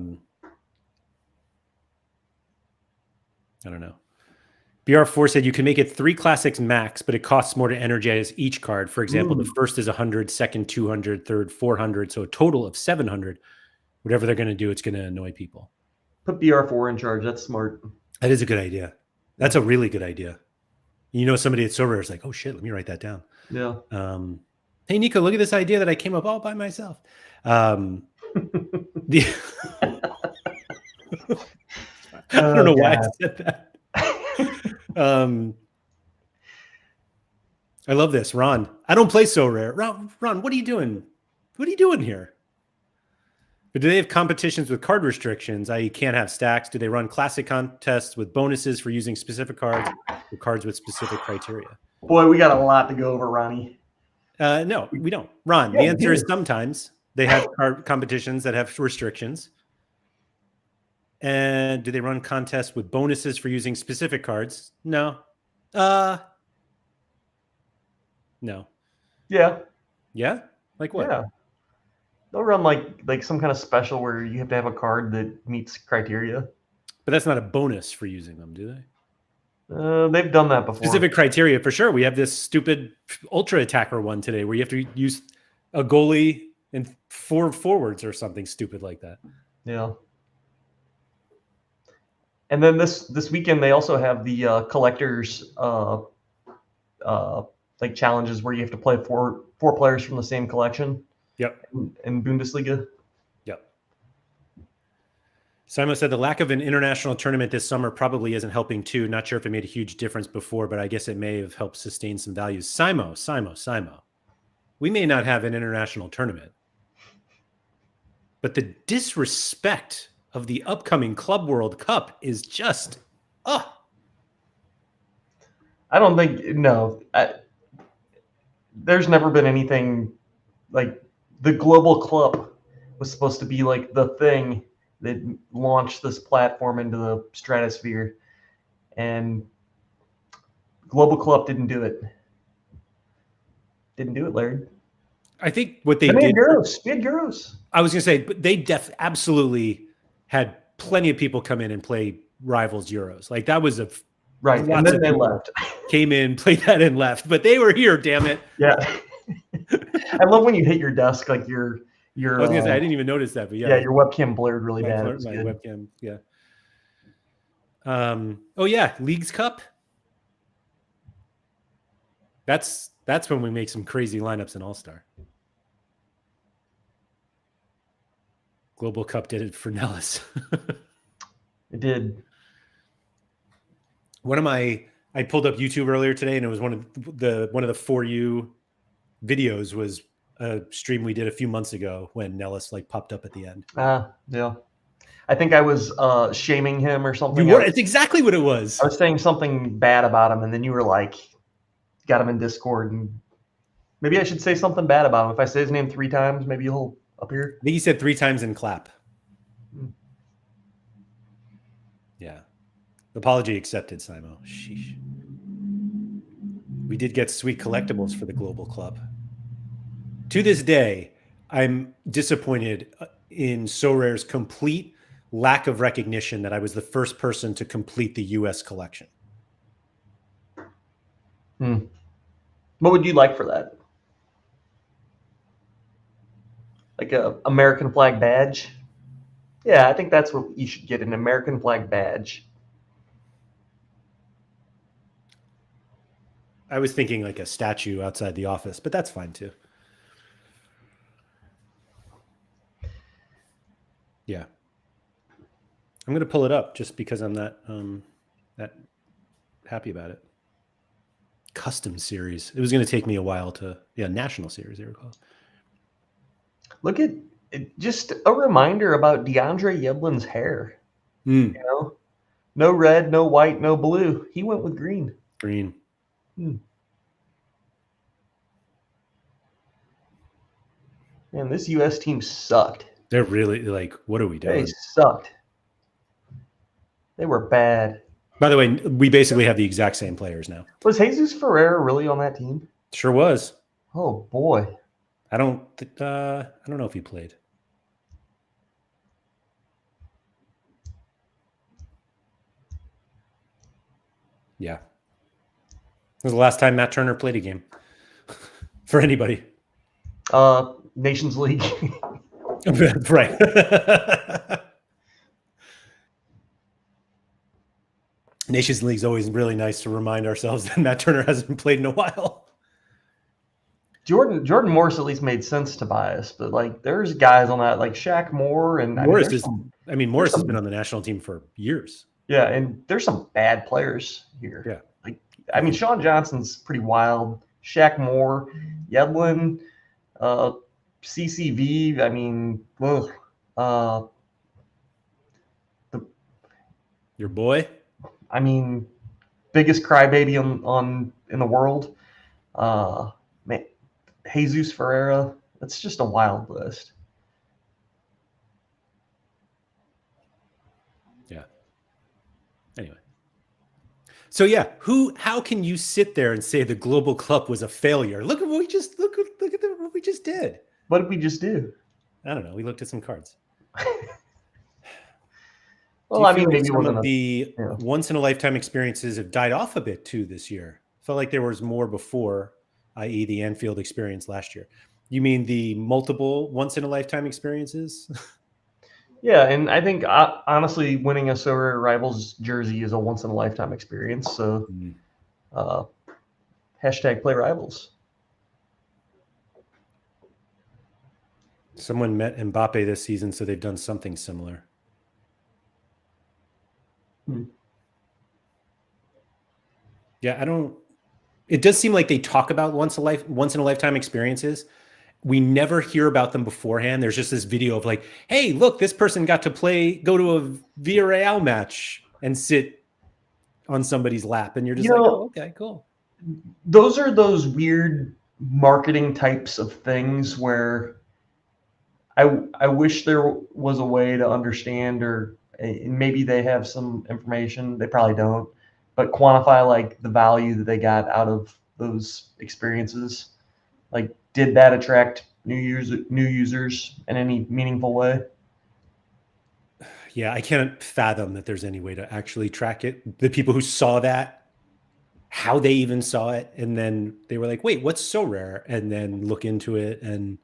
don't know. BR4 said you can make it 3 classics max, but it costs more to energize each card. For example, the first is 100, second 200, third 400, so a total of 700. Whatever they're going to do, it's going to annoy people.
Put BR4 in charge. That's smart.
That is a good idea. That's a really good idea. You know, somebody at Sorare is like, oh shit, let me write that down.
Yeah.
Hey, Nico, look at this idea that I came up all by myself. I don't know why I said that. I love this. Ron, I don't play Sorare. Ron, what are you doing? What are you doing here? But do they have competitions with card restrictions, i.e. can't have stacks? Do they run classic contests with bonuses for using specific cards or cards with specific criteria?
Boy, we got a lot to go over, Ronnie.
No, we don't. Ron, the answer is sometimes they have card competitions that have restrictions. And do they run contests with bonuses for using specific cards? No. No.
Yeah.
Yeah? Like what?
Yeah. They'll run like some kind of special where you have to have a card that meets criteria.
But that's not a bonus for using them, do they?
They've done that before.
Specific criteria, for sure. We have this stupid ultra attacker one today where you have to use a goalie and 4 forwards or something stupid like that.
Yeah. And then this weekend they also have the collectors like challenges where you have to play four players from the same collection.
Yep.
In Bundesliga.
Yep. Simon said the lack of an international tournament this summer probably isn't helping too. Not sure if it made a huge difference before, but I guess it may have helped sustain some values. Simo. We may not have an international tournament, but the disrespect of the upcoming Club World Cup is just,
I don't think, no. There's never been anything like the Global Club was supposed to be like the thing that launched this platform into the stratosphere, and Global Club didn't do it. Didn't do it, Larry.
I think what they
did.
We
had Euros.
I was going to say, but they absolutely had plenty of people come in and play Rivals Euros. Like that was
right. And then they left.
Came in, played that, and left. But they were here. Damn it.
Yeah. I love when you hit your desk, like your.
I was gonna say I didn't even notice that, but yeah.
Yeah, your webcam blurred really
bad. My webcam, yeah. Oh yeah, Leagues Cup. That's when we make some crazy lineups in All-Star. Global Cup did it for Nellis.
It did.
I pulled up YouTube earlier today, and it was one of the For You videos was a stream we did a few months ago when Nellis like popped up at the end.
Yeah. I think I was shaming him or something.
It's exactly what it was.
I was saying something bad about him, and then you were like, got him in Discord, and maybe I should say something bad about him. If I say his name 3 times, maybe he'll appear.
I think he said 3 times in clap. Yeah. Apology accepted, Simo. Sheesh. We did get sweet collectibles for the Global Club. To this day, I'm disappointed in Sorare's complete lack of recognition that I was the first person to complete the U.S. collection.
What would you like for that? Like a American flag badge? Yeah, I think that's what you should get, an American flag badge.
I was thinking like a statue outside the office, but that's fine too. Yeah. I'm going to pull it up just because I'm that happy about it. Custom series. It was going to take me a while to, national series, they were called.
Look at just a reminder about DeAndre Yedlin's hair. You know, no red, no white, no blue. He went with green.
Green.
Man, this U.S. team sucked.
They're really like, what are we doing?
They sucked. They were bad.
By the way, we basically have the exact same players now.
Was Jesus Ferreira really on that team?
Sure was.
Oh boy.
I don't know if he played. Yeah. It was the last time Matt Turner played a game for anybody.
Nations League.
Right. Nations League is always really nice to remind ourselves that Matt Turner hasn't played in a while.
Jordan Morris at least made sense to Bias, but like there's guys on that like Shaq Moore and
Morris Morris has been on the national team for years.
Yeah, and there's some bad players here.
Yeah.
Like Sean Johnson's pretty wild. Shaq Moore, Yedlin, CCV.
Your boy.
Biggest crybaby on in the world. Man, Jesus Ferreira. That's just a wild list.
Yeah. Anyway. So yeah, how can you sit there and say the Global Cup was a failure? Look at what we just what we just did.
What did we just do?
I don't know. We looked at some cards.
Well,
maybe some of the once in a lifetime experiences have died off a bit too this year. Felt like there was more before, i.e., the Anfield experience last year. You mean the multiple once in a lifetime experiences?
Yeah, and I think honestly, winning a Sorare Rivals jersey is a once in a lifetime experience. So, hashtag play Rivals.
Someone met Mbappe this season, so they've done something similar. Yeah, it does seem like they talk about once in a lifetime experiences. We never hear about them beforehand. There's just this video of like, hey, look, this person got to go to a Villarreal match and sit on somebody's lap. And you're just oh, okay, cool.
Those are those weird marketing types of things where I wish there was a way to understand, or maybe they have some information, they probably don't, but quantify like the value that they got out of those experiences. Like, did that attract new users in any meaningful way?
Yeah, I can't fathom that there's any way to actually track it. The people who saw that, how they even saw it, and then they were like, wait, what's Sorare? And then look into it, and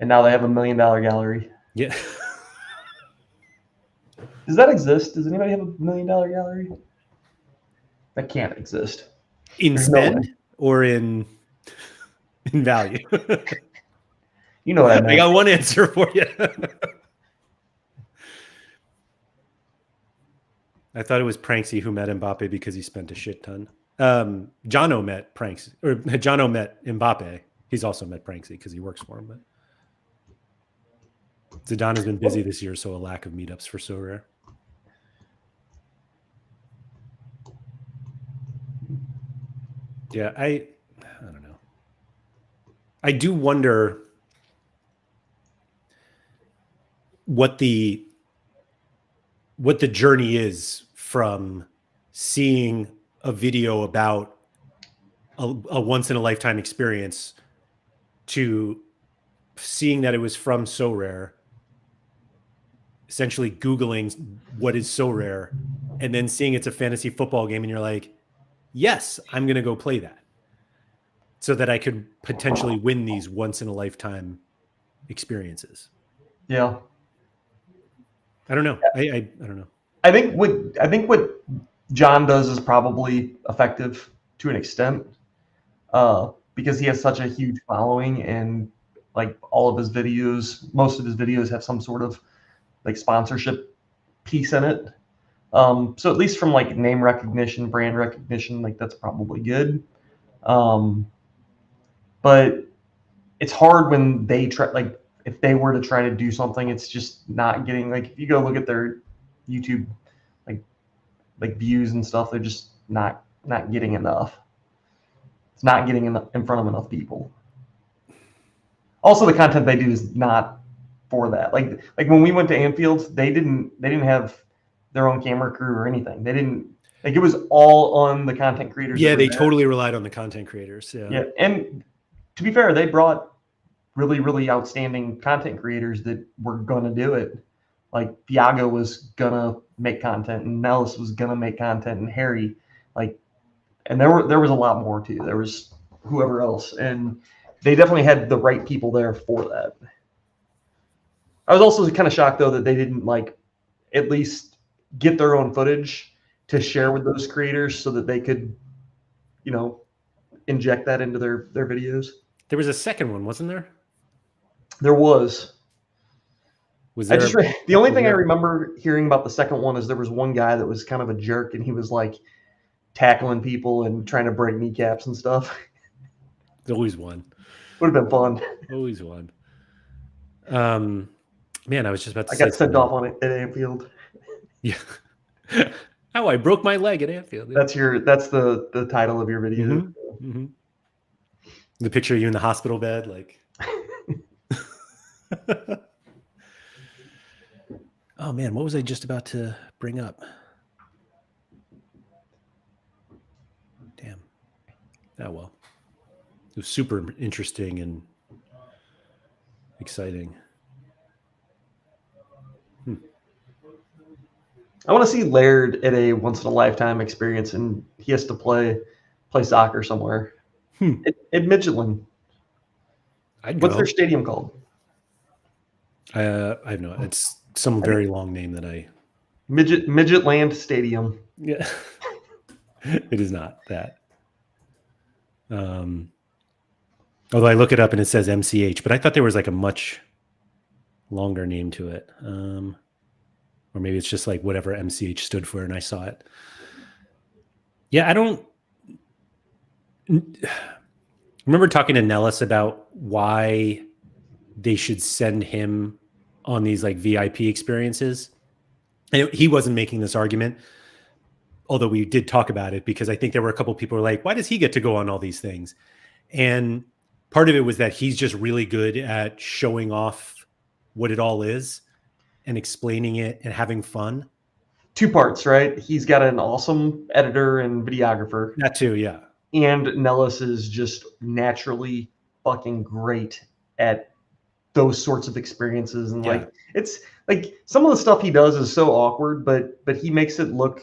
now they have $1 million gallery.
Yeah.
Does that exist? Does anybody have $1 million gallery? That can't exist.
In spend or in value?
You know what I mean.
I got one answer for you. I thought it was Pranksy who met Mbappe because he spent a shit ton. Jono met Mbappe. He's also met Pranksy because he works for him. But Zidane has been busy this year, so a lack of meetups for Sorare. Yeah, I don't know. I do wonder what the journey is from seeing a video about a once in a lifetime experience to seeing that it was from Sorare essentially Googling what is Sorare and then seeing it's a fantasy football game and you're like, yes, I'm going to go play that so that I could potentially win these once in a lifetime experiences.
Yeah.
I don't know. I don't know.
I think what John does is probably effective to an extent, because he has such a huge following, and like all of his videos, most of his videos have some sort of like sponsorship piece in it. So at least from like name recognition, brand recognition, like that's probably good. But it's hard when they try, like if they were to try to do something, it's just not getting, like if you go look at their YouTube like views and stuff, they're just not getting enough. It's not getting in front of enough people. Also, the content they do is not for that. Like when we went to Anfield, they didn't have their own camera crew or anything. They didn't, like, it was all on the content creators.
Yeah, they totally relied on the content creators.
Yeah, and to be fair, they brought really, really outstanding content creators that were going to do it. Like Thiago was going to make content, and Nellis was going to make content, and Harry, like, and there was a lot more too. There was whoever else, and they definitely had the right people there for that. I was also kind of shocked though that they didn't like at least get their own footage to share with those creators so that they could, inject that into their videos.
There was a second one, wasn't there?
There was.
Was there?
The only thing I remember hearing about the second one is there was one guy that was kind of a jerk, and he was like tackling people and trying to break kneecaps and stuff.
Always one.
Would have been fun.
Always one. Man, I was just about to say.
I got sent off on it at Anfield.
Yeah. Oh, I broke my leg at Anfield.
That's the title of your video.
Mm-hmm. Mm-hmm. The picture of you in the hospital bed, like. Oh man, what was I just about to bring up? Damn. Oh well. It was super interesting and exciting.
I want to see Laird at a once in a lifetime experience, and he has to play soccer somewhere. At Midgetland. What's their stadium called?
I have no. It's some very long name that I.
Midgetland Stadium.
Yeah. It is not that. Although I look it up and it says MCH, but I thought there was like a much longer name to it. Or maybe it's just like whatever MCH stood for and I saw it. Yeah, I don't remember talking to Nellis about why they should send him on these like VIP experiences. And he wasn't making this argument, although we did talk about it, because I think there were a couple of people who were like, why does he get to go on all these things? And part of it was that he's just really good at showing off what it all is and explaining it and having fun.
Two parts, right? He's got an awesome editor and videographer.
That too, yeah.
And Nellis is just naturally fucking great at those sorts of experiences. And like, it's like some of the stuff he does is so awkward, but he makes it look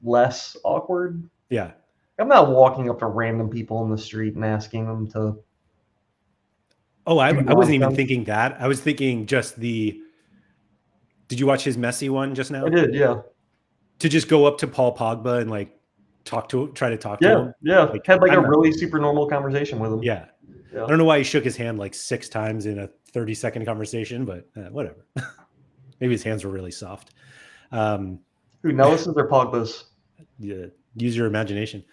less awkward.
Yeah.
I'm not walking up to random people in the street and asking them to.
Oh, I wasn't even thinking that. I was thinking just the. Did you watch his Messi one just now?
I did, yeah.
To just go up to Paul Pogba and like try to talk to him.
Yeah, like, had like a really super normal conversation with him.
Yeah. I don't know why he shook his hand like 6 times in a 30-second conversation, but whatever. Maybe his hands were really soft.
Who, Nellis's or Pogba's?
Yeah, use your imagination.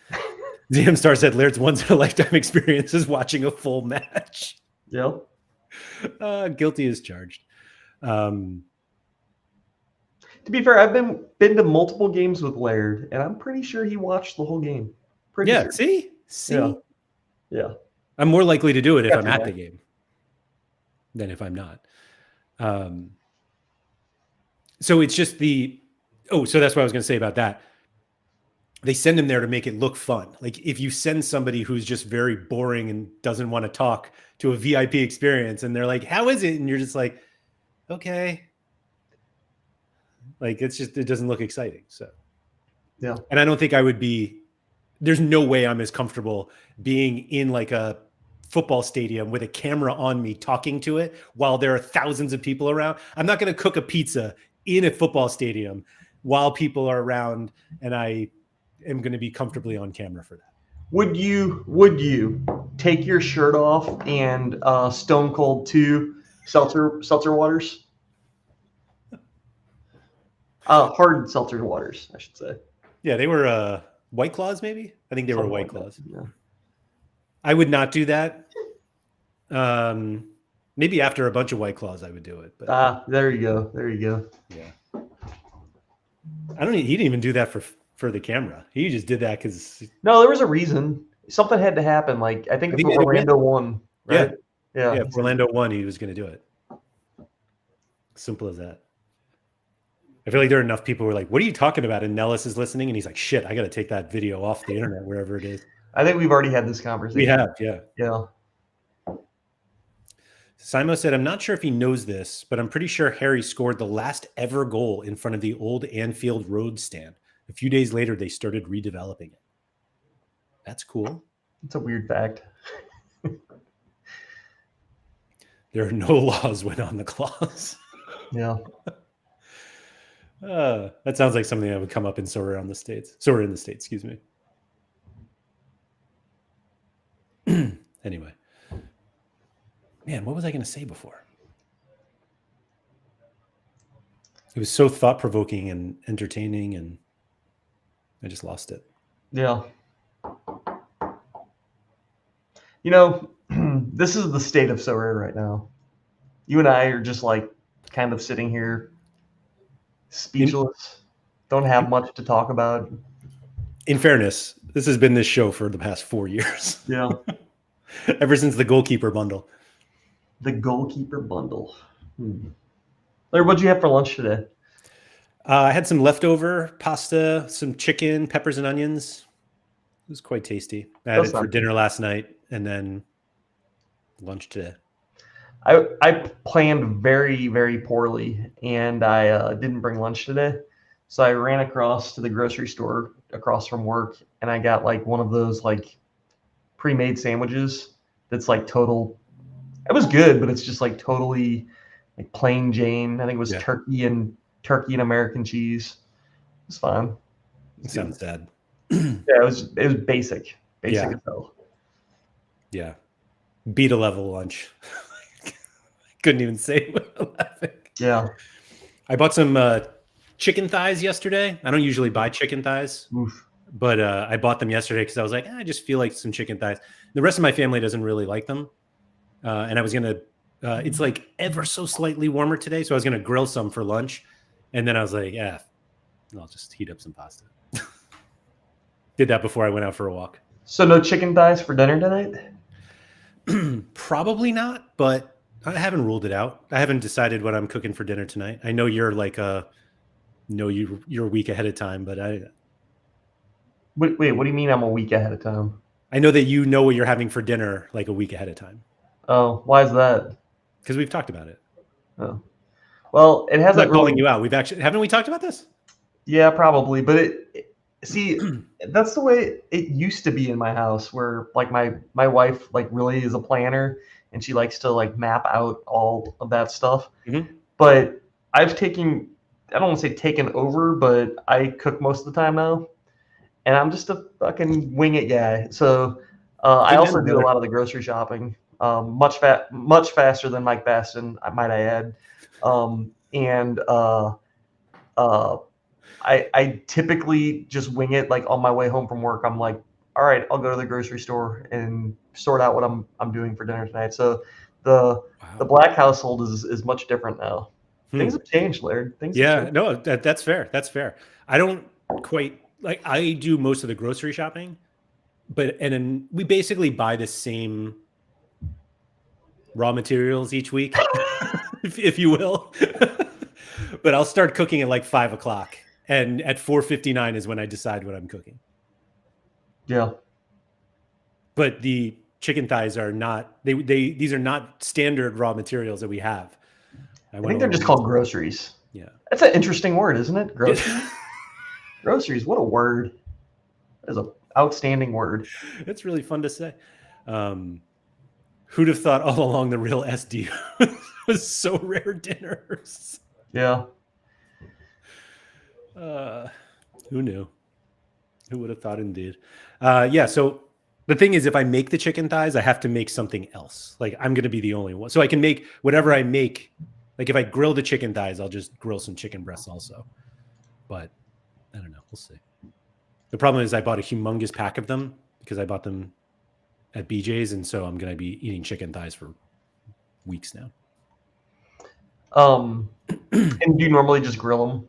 ZM Star said Laird's once in a lifetime experience is watching a full match.
Yeah.
Guilty as charged.
To be fair, I've been to multiple games with Laird, and I'm pretty sure he watched the whole game. Pretty sure.
See?
Yeah.
I'm more likely to do it if I'm at the game than if I'm not. So it's just so that's what I was going to say about that. They send him there to make it look fun. Like if you send somebody who's just very boring and doesn't want to talk to a VIP experience and they're like, how is it? And you're just like, okay. Like it doesn't look exciting. So
Yeah.
And I don't think I would be. There's no way I'm as comfortable being in like a football stadium with a camera on me talking to it while there are thousands of people around. I'm not going to cook a pizza in a football stadium while people are around, and I am going to be comfortably on camera for that.
Would you take your shirt off and Stone Cold 2 seltzer waters? Hard seltzer waters, I should say.
Yeah, they were White Claws, maybe. I think they were
Something
White
like that,
Claws.
yeah.
I would not do that. Maybe after a bunch of White Claws, I would do it. But
there you go. There you go.
yeah, he didn't even do that for the camera. He just did that because
No, there was a reason. Something had to happen. Like I think if Orlando won, right?
Yeah. If Orlando won, he was going to do it. Simple as that. I feel like there are enough people who are like, "What are you talking about?" And Nellis is listening, and he's like, "Shit, I got to take that video off the internet, wherever it is."
I think we've already had this conversation.
We have, yeah.
Yeah.
Simo said, "I'm not sure if he knows this, but I'm pretty sure Harry scored the last ever goal in front of the old Anfield Road stand. A few days later, they started redeveloping it." That's cool.
It's a weird fact.
There are no laws when on the clause.
Yeah.
That sounds like something that would come up in Sorare in the States, excuse me. Anyway. Man, what was I going to say before? It was so thought-provoking and entertaining, and I just lost it.
Yeah. You know, this is the state of Sorare right now. You and I are just like kind of sitting here speechless. Don't have much to talk about.
In fairness, this has been this show for the past 4 years.
Yeah.
Ever since the goalkeeper bundle.
The goalkeeper bundle. Larry, what'd you have for lunch today?
I had some leftover pasta, some chicken, peppers and onions. It was quite tasty. I had it for dinner last night and then lunch today.
I planned very, very poorly, and I didn't bring lunch today. So I ran across to the grocery store across from work, and I got like one of those like pre-made sandwiches that's like total. It was good, but it's just like totally like plain Jane. I think it was turkey and American cheese. It's fine.
It sounds sad.
Yeah, it was basic as hell.
Yeah, beat a level lunch. Couldn't even say it without laughing.
Yeah,
I bought some chicken thighs yesterday. I don't usually buy chicken thighs, but I bought them yesterday because I was like, I just feel like some chicken thighs. The rest of my family doesn't really like them, and I was gonna. It's like ever so slightly warmer today, so I was gonna grill some for lunch, and then I was like, I'll just heat up some pasta. Did that before I went out for a walk.
So no chicken thighs for dinner tonight?
Probably not, but I haven't ruled it out. I haven't decided what I'm cooking for dinner tonight. I know you're like you're a week ahead of time, but
Wait, what do you mean I'm a week ahead of time?
I know that you know what you're having for dinner like a week ahead of time.
Oh, why is that?
Because we've talked about it.
Oh, well, it hasn't.
I'm not calling you out. Haven't we talked about this?
Yeah, probably. But see, that's the way it used to be in my house, where like my wife like really is a planner, and she likes to like map out all of that stuff.
Mm-hmm.
But I've taken, I don't want to say taken over, but I cook most of the time now, and I'm just a fucking wing it guy. So I also do a lot of the grocery shopping, much faster than Mike Baston, might I add, and I typically just wing it. Like on my way home from work, I'm like, all right, I'll go to the grocery store and sort out what I'm doing for dinner tonight. So the Black household is much different now. Things have changed, Laird.
No, that's fair. That's fair. I don't quite like. I do most of the grocery shopping, and then we basically buy the same raw materials each week, if you will. But I'll start cooking at like 5 o'clock, and at 4:59 is when I decide what I'm cooking.
Yeah.
But the chicken thighs are not. These are not standard raw materials that we have.
I think they're just called groceries.
Yeah.
That's an interesting word, isn't it? Groceries. Groceries. What a word. That is an outstanding word.
It's really fun to say. Who'd have thought all along the real SD was Sorare dinners?
Yeah.
Who knew? Who would have thought indeed? Yeah. So the thing is, if I make the chicken thighs, I have to make something else. Like I'm going to be the only one. So I can make whatever I make. Like if I grill the chicken thighs, I'll just grill some chicken breasts also. But I don't know. We'll see. The problem is I bought a humongous pack of them because I bought them at BJ's. And so I'm going to be eating chicken thighs for weeks now.
And do you normally just grill them?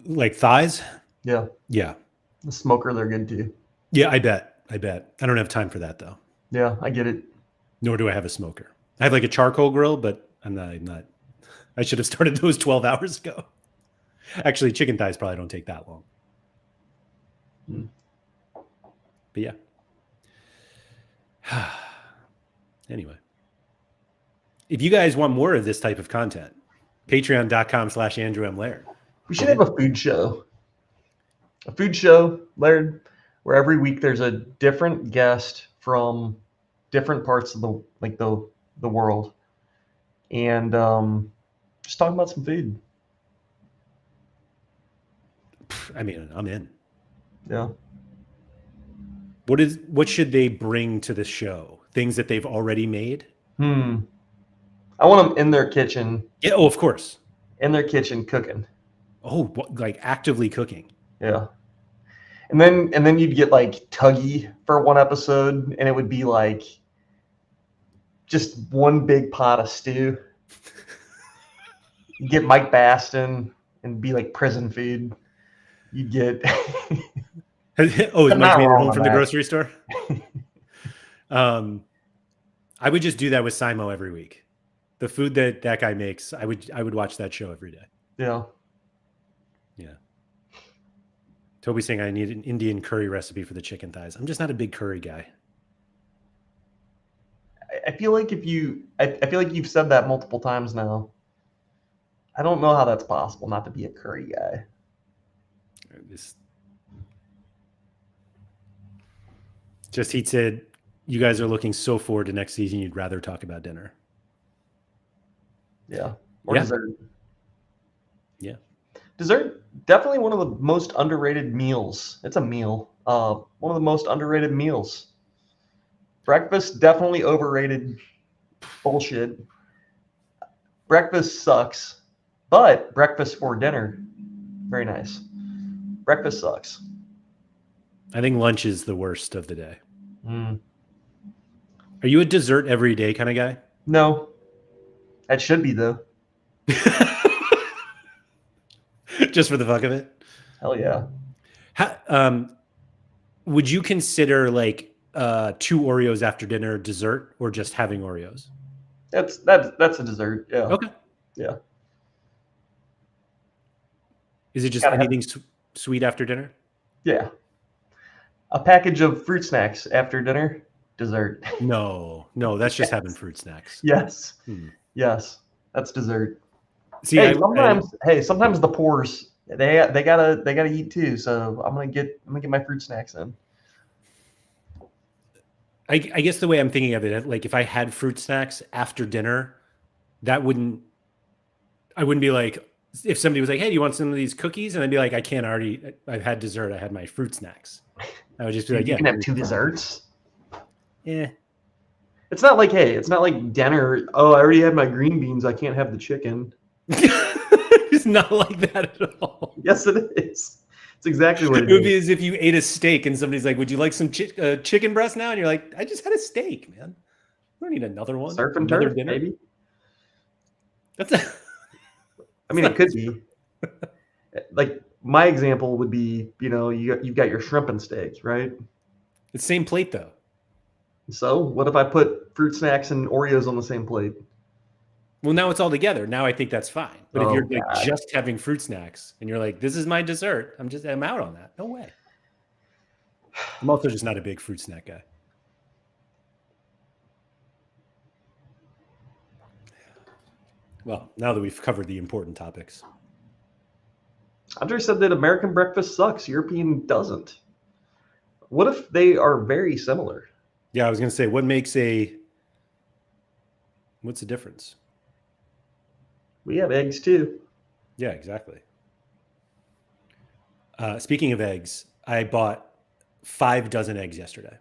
Like thighs?
Yeah.
Yeah.
The smoker, they're good too.
Yeah, I bet. I don't have time for that though.
Yeah, I get it.
Nor do I have a smoker. I have like a charcoal grill, but I'm not. I should have started those 12 hours ago. Actually, chicken thighs probably don't take that long. But yeah. Anyway. If you guys want more of this type of content, patreon.com/Andrew M. Laird.
We should have a food show. A food show, Laird, where every week there's a different guest from different parts of the world. And just talking about some food.
I mean, I'm in.
Yeah.
What should they bring to the show? Things that they've already made?
I want them in their kitchen.
Yeah, oh, of course.
In their kitchen cooking.
Oh, like actively cooking.
Yeah. And then you'd get like Tuggy for one episode, and it would be like just one big pot of stew. You get Mike Baston and be like prison food. You'd get
Oh, is Mike made it home from the
that.
grocery store? I would just do that with Simo every week. The food that guy makes, I would watch that show every day.
Yeah.
Yeah. Toby's saying I need an Indian curry recipe for the chicken thighs. I'm just not a big curry guy.
I feel like I feel like you've said that multiple times now. I don't know how that's possible not to be a curry guy.
He said, you guys are looking so forward to next season, you'd rather talk about dinner.
Yeah. Or dessert.
Yeah.
Dessert, definitely one of the most underrated meals. It's a meal. One of the most underrated meals. Breakfast, definitely overrated bullshit. Breakfast sucks, but breakfast for dinner, very nice. Breakfast sucks.
I think lunch is the worst of the day.
Mm.
Are you a dessert every day kind of guy?
No. That should be, though.
Just for the fuck of it?
Hell yeah.
Would you consider like 2 Oreos after dinner dessert, or just having Oreos?
That's a dessert. Yeah.
Okay.
Yeah.
Is it just anything sweet after dinner?
Yeah. A package of fruit snacks after dinner, dessert.
No, that's just having fruit snacks.
Yes. Yes. That's dessert.
See,
hey, sometimes the poors they gotta eat too. So I'm gonna get my fruit snacks in.
I guess the way I'm thinking of it, like if I had fruit snacks after dinner, I wouldn't be like, if somebody was like, hey, do you want some of these cookies? And I'd be like, I've had dessert. I had my fruit snacks. I would just be like,
you can have 2 desserts.
Yeah.
It's not like dinner. Oh, I already had my green beans. I can't have the chicken.
It's not like that at all.
Yes, it is. It's exactly what it
would be as if you ate a steak and somebody's like, would you like some chicken breast now? And you're like, I just had a steak, man. I don't need another one.
Surf and
another
turf,
dinner. Maybe.
It could be. Like my example would be, you've got your shrimp and steaks, right?
It's same plate though.
So what if I put fruit snacks and Oreos on the same plate?
Well, now it's all together. Now I think that's fine. But if you're like just having fruit snacks and you're like, this is my dessert, I'm out on that. No way. I'm also just not a big fruit snack guy. Well, now that we've covered the important topics.
Andre said that American breakfast sucks, European doesn't. What if they are very similar?
Yeah, I was going to say, what's the difference?
We have eggs too.
Yeah, exactly. Speaking of eggs, I bought 5 dozen eggs yesterday.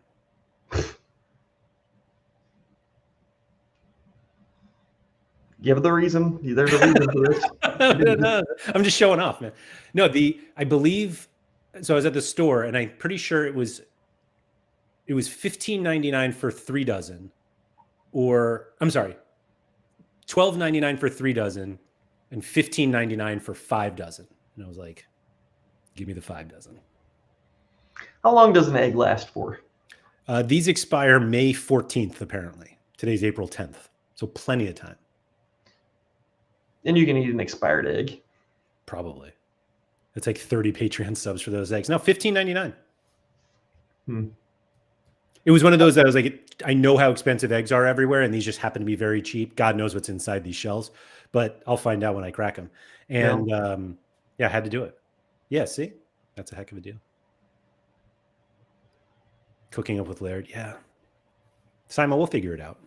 Give the reason. There's a reason for this.
No, I'm just showing off, man. No, I believe so. I was at the store, and I'm pretty sure it was $15.99 for 3 dozen, or I'm sorry, $12.99 for 3 dozen, and $15.99 for 5 dozen. And I was like, give me the 5 dozen.
How long does an egg last for?
These expire May 14th, apparently. Today's April 10th, so plenty of time.
And you can eat an expired egg.
Probably. It's like 30 Patreon subs for those eggs. Now $15.99. It was one of those that I was like, I know how expensive eggs are everywhere, and these just happen to be very cheap. God knows what's inside these shells, but I'll find out when I crack them. And yeah, I had to do it. Yeah, see? That's a heck of a deal. Cooking up with Laird. Yeah. Simon, we'll figure it out.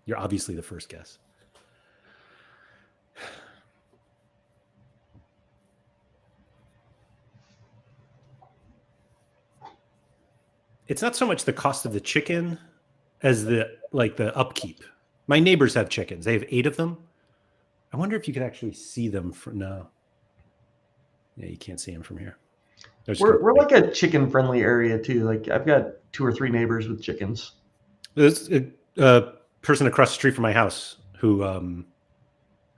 You're obviously the first guess. It's not so much the cost of the chicken as the upkeep. My neighbors have chickens. They have 8 of them. I wonder if you could actually see them from no. Yeah, you can't see them from here.
We're like a chicken friendly area too. Like I've got 2 or 3 neighbors with chickens.
There's a person across the street from my house who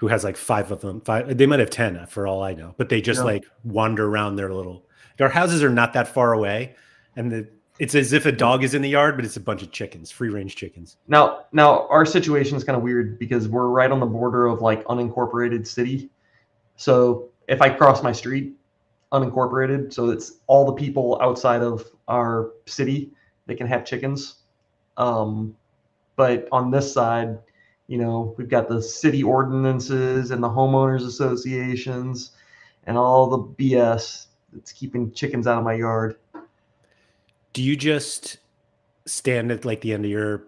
has like 5 of them. 5, they might have 10 for all I know, but they just like wander around their little. Our houses are not that far away, and it's as if a dog is in the yard, but it's a bunch of chickens, free range chickens.
Now our situation is kind of weird because we're right on the border of like unincorporated city. So if I cross my street, unincorporated, so it's all the people outside of our city that can have chickens. But on this side, we've got the city ordinances and the homeowners associations and all the BS that's keeping chickens out of my yard.
Do you just stand at like the end of your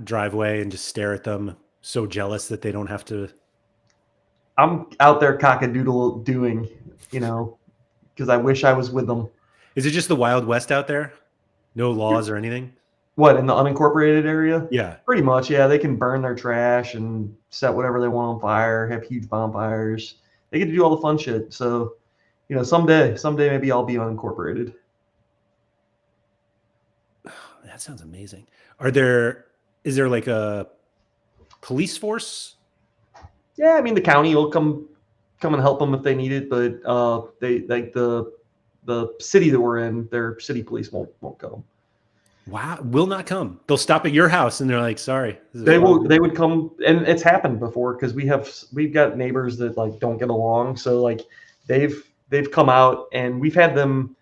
driveway and just stare at them, so jealous that they don't have to?
I'm out there cockadoodle doing, because I wish I was with them.
Is it just the Wild West out there? No laws or anything?
What, in the unincorporated area?
Yeah.
Pretty much, yeah. They can burn their trash and set whatever they want on fire, have huge bonfires. They get to do all the fun shit. So, someday maybe I'll be unincorporated.
That sounds amazing. Is there like a police force?
Yeah, I mean the county will come and help them if they need it, but they like the city that we're in, their city police won't come.
Wow, will not come. They'll stop at your house and they're like, "Sorry."
They would come, and it's happened before because we've got neighbors that like don't get along, so like they've come out and we've had them.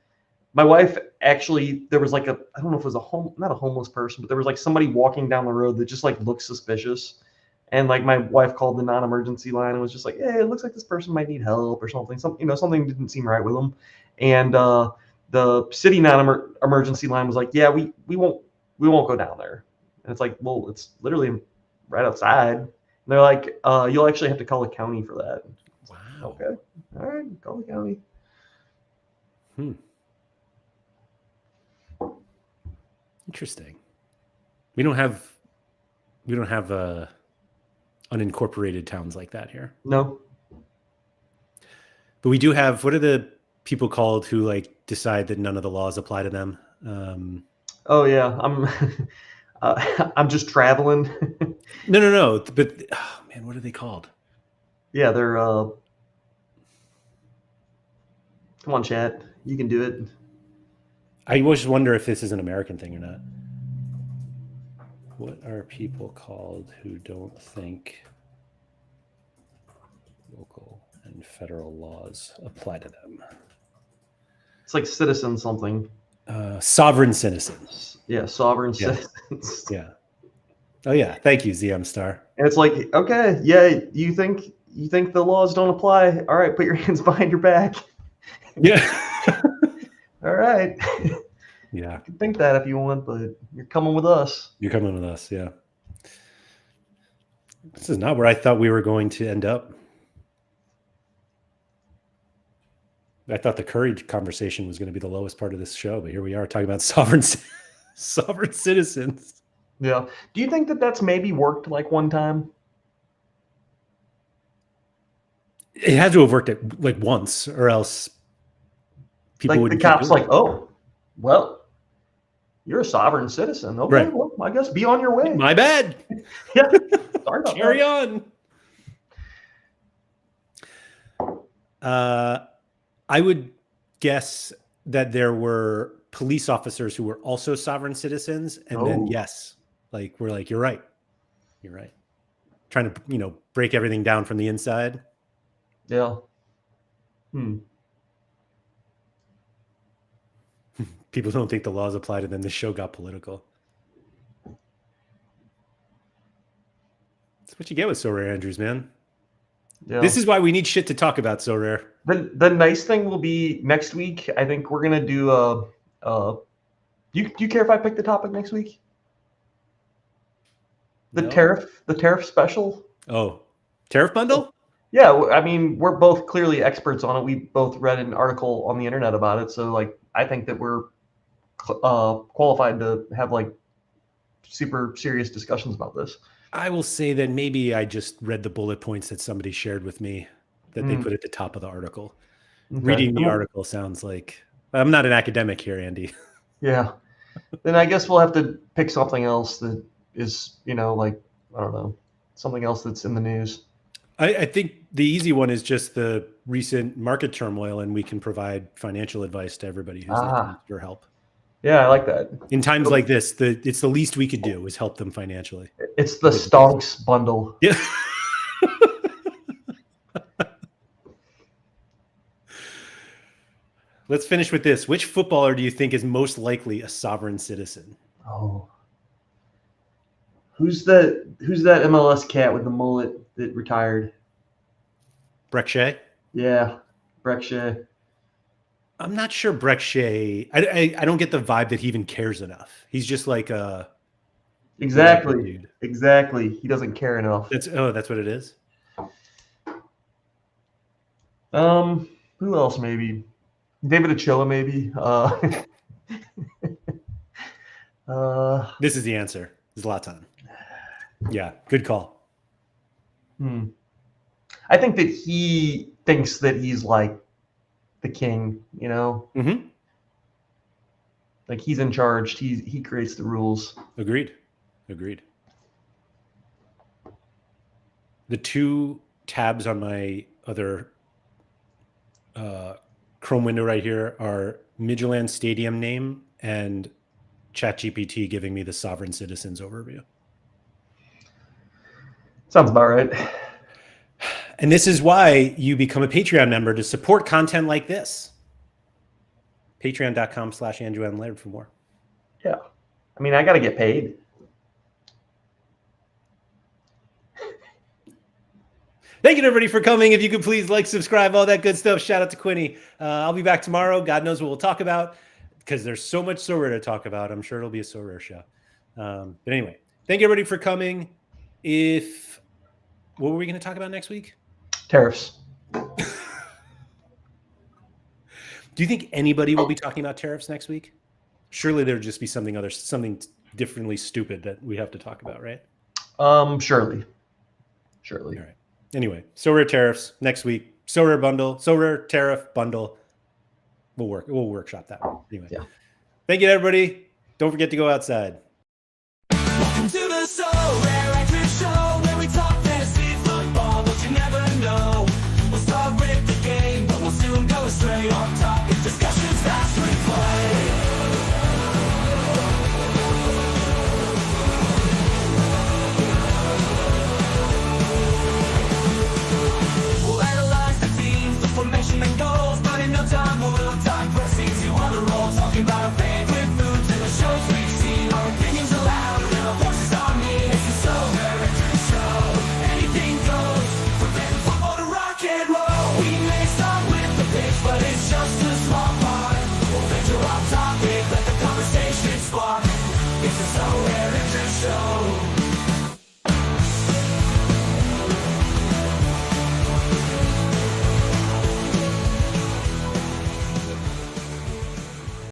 My wife actually, there was like I don't know if it was not a homeless person, but there was like somebody walking down the road that just like looked suspicious. And like my wife called the non-emergency line and was just like, "Hey, it looks like this person might need help or something. Something didn't seem right with them." And the city non-emergency line was like, "Yeah, we won't go down there." And it's like, well, it's literally right outside. And they're like, "You'll actually have to call the county for that."
Wow.
Okay, all right, call the county.
Interesting. We don't have unincorporated towns like that here.
No.
But we do have, what are the people called who like decide that none of the laws apply to them?
Oh yeah, I'm just traveling.
No. But oh, man, what are they called?
Yeah, they're come on, chat. You can do it.
I always wonder if this is an American thing or not. What are people called who don't think local and federal laws apply to them?
It's like citizen something.
Sovereign citizens.
Yeah, sovereign citizens.
Yeah. Oh yeah, thank you, ZM Star.
And it's like, okay, yeah, you think the laws don't apply? All right, put your hands behind your back.
Yeah.
All right.
Yeah.
You can think that if you want, but you're coming with us.
You're coming with us, yeah. This is not where I thought we were going to end up. I thought the courage conversation was going to be the lowest part of this show, but here we are talking about sovereign citizens.
Yeah. Do you think that that's maybe worked like one time?
It had to have worked at like once, or else people
Like the
wouldn't keep
cops,
doing
like, oh, well, you're a sovereign citizen. Okay,
Right.
well, I guess be on your way.
it. My bad.
Yeah. Sorry about
Carry
that.
on. I would guess that there were police officers who were also sovereign citizens, and then
Oh.
yes, like we're like, you're right, trying to break everything down from the inside.
Yeah.
People don't think the laws applied, and then the show got political. That's what you get with SorareAndrews, man.
Yeah.
This is why we need shit to talk about, Sorare.
The nice thing will be next week. I think we're gonna do do you care if I pick the topic next week? The
No?
tariff special.
Oh, tariff bundle?
Yeah, I mean, we're both clearly experts on it. We both read an article on the internet about it, so like, I think that we're qualified to have like super serious discussions about this.
I will say that maybe I just read the bullet points that somebody shared with me that they put at the top of the article.
Okay.
Reading the article sounds like I'm not an academic here, Andy.
Yeah. Then I guess we'll have to pick something else that is, like, I don't know, something else that's in the news.
I think the easy one is just the recent market turmoil, and we can provide financial advice to everybody who's looking for help.
Yeah, I like that.
In times like this, it's the least we could do is help them financially.
It's the stonks bundle.
Yeah. Let's finish with this. Which footballer do you think is most likely a sovereign citizen?
Oh. Who's that MLS cat with the mullet that retired?
Breck Shea?
Yeah, Breck Shea.
I'm not sure Breck Shea. I don't get the vibe that he even cares enough. He's just like a
Exactly.
dude.
Exactly. He doesn't care enough.
That's what it is.
Who else maybe? David Ochoa maybe.
This is the answer. Zlatan. Yeah, good call.
I think that he thinks that he's like the king,
Mm-hmm.
Like he's in charge. He creates the rules.
Agreed. The two tabs on my other Chrome window right here are Midtjylland Stadium name and ChatGPT giving me the sovereign citizens overview.
Sounds about right.
And this is why you become a Patreon member to support content like this. Patreon.com/AndrewMLaird for more.
Yeah. I mean, I got to get paid.
Thank you, everybody, for coming. If you could please like, subscribe, all that good stuff. Shout out to Quinny. I'll be back tomorrow. God knows what we'll talk about because there's so much Sorare to talk about. I'm sure it'll be a Sorare show. But anyway, thank you, everybody, for coming. What were we going to talk about next week?
Tariffs.
Do you think anybody will be talking about tariffs next week? Surely there'll just be something differently stupid that we have to talk about, right?
Surely. All
right. Anyway, Sorare tariffs next week. Sorare bundle, Sorare tariff bundle. We'll workshop that one. Anyway.
Yeah.
Thank you, everybody. Don't forget to go outside.
Welcome to the Sorare.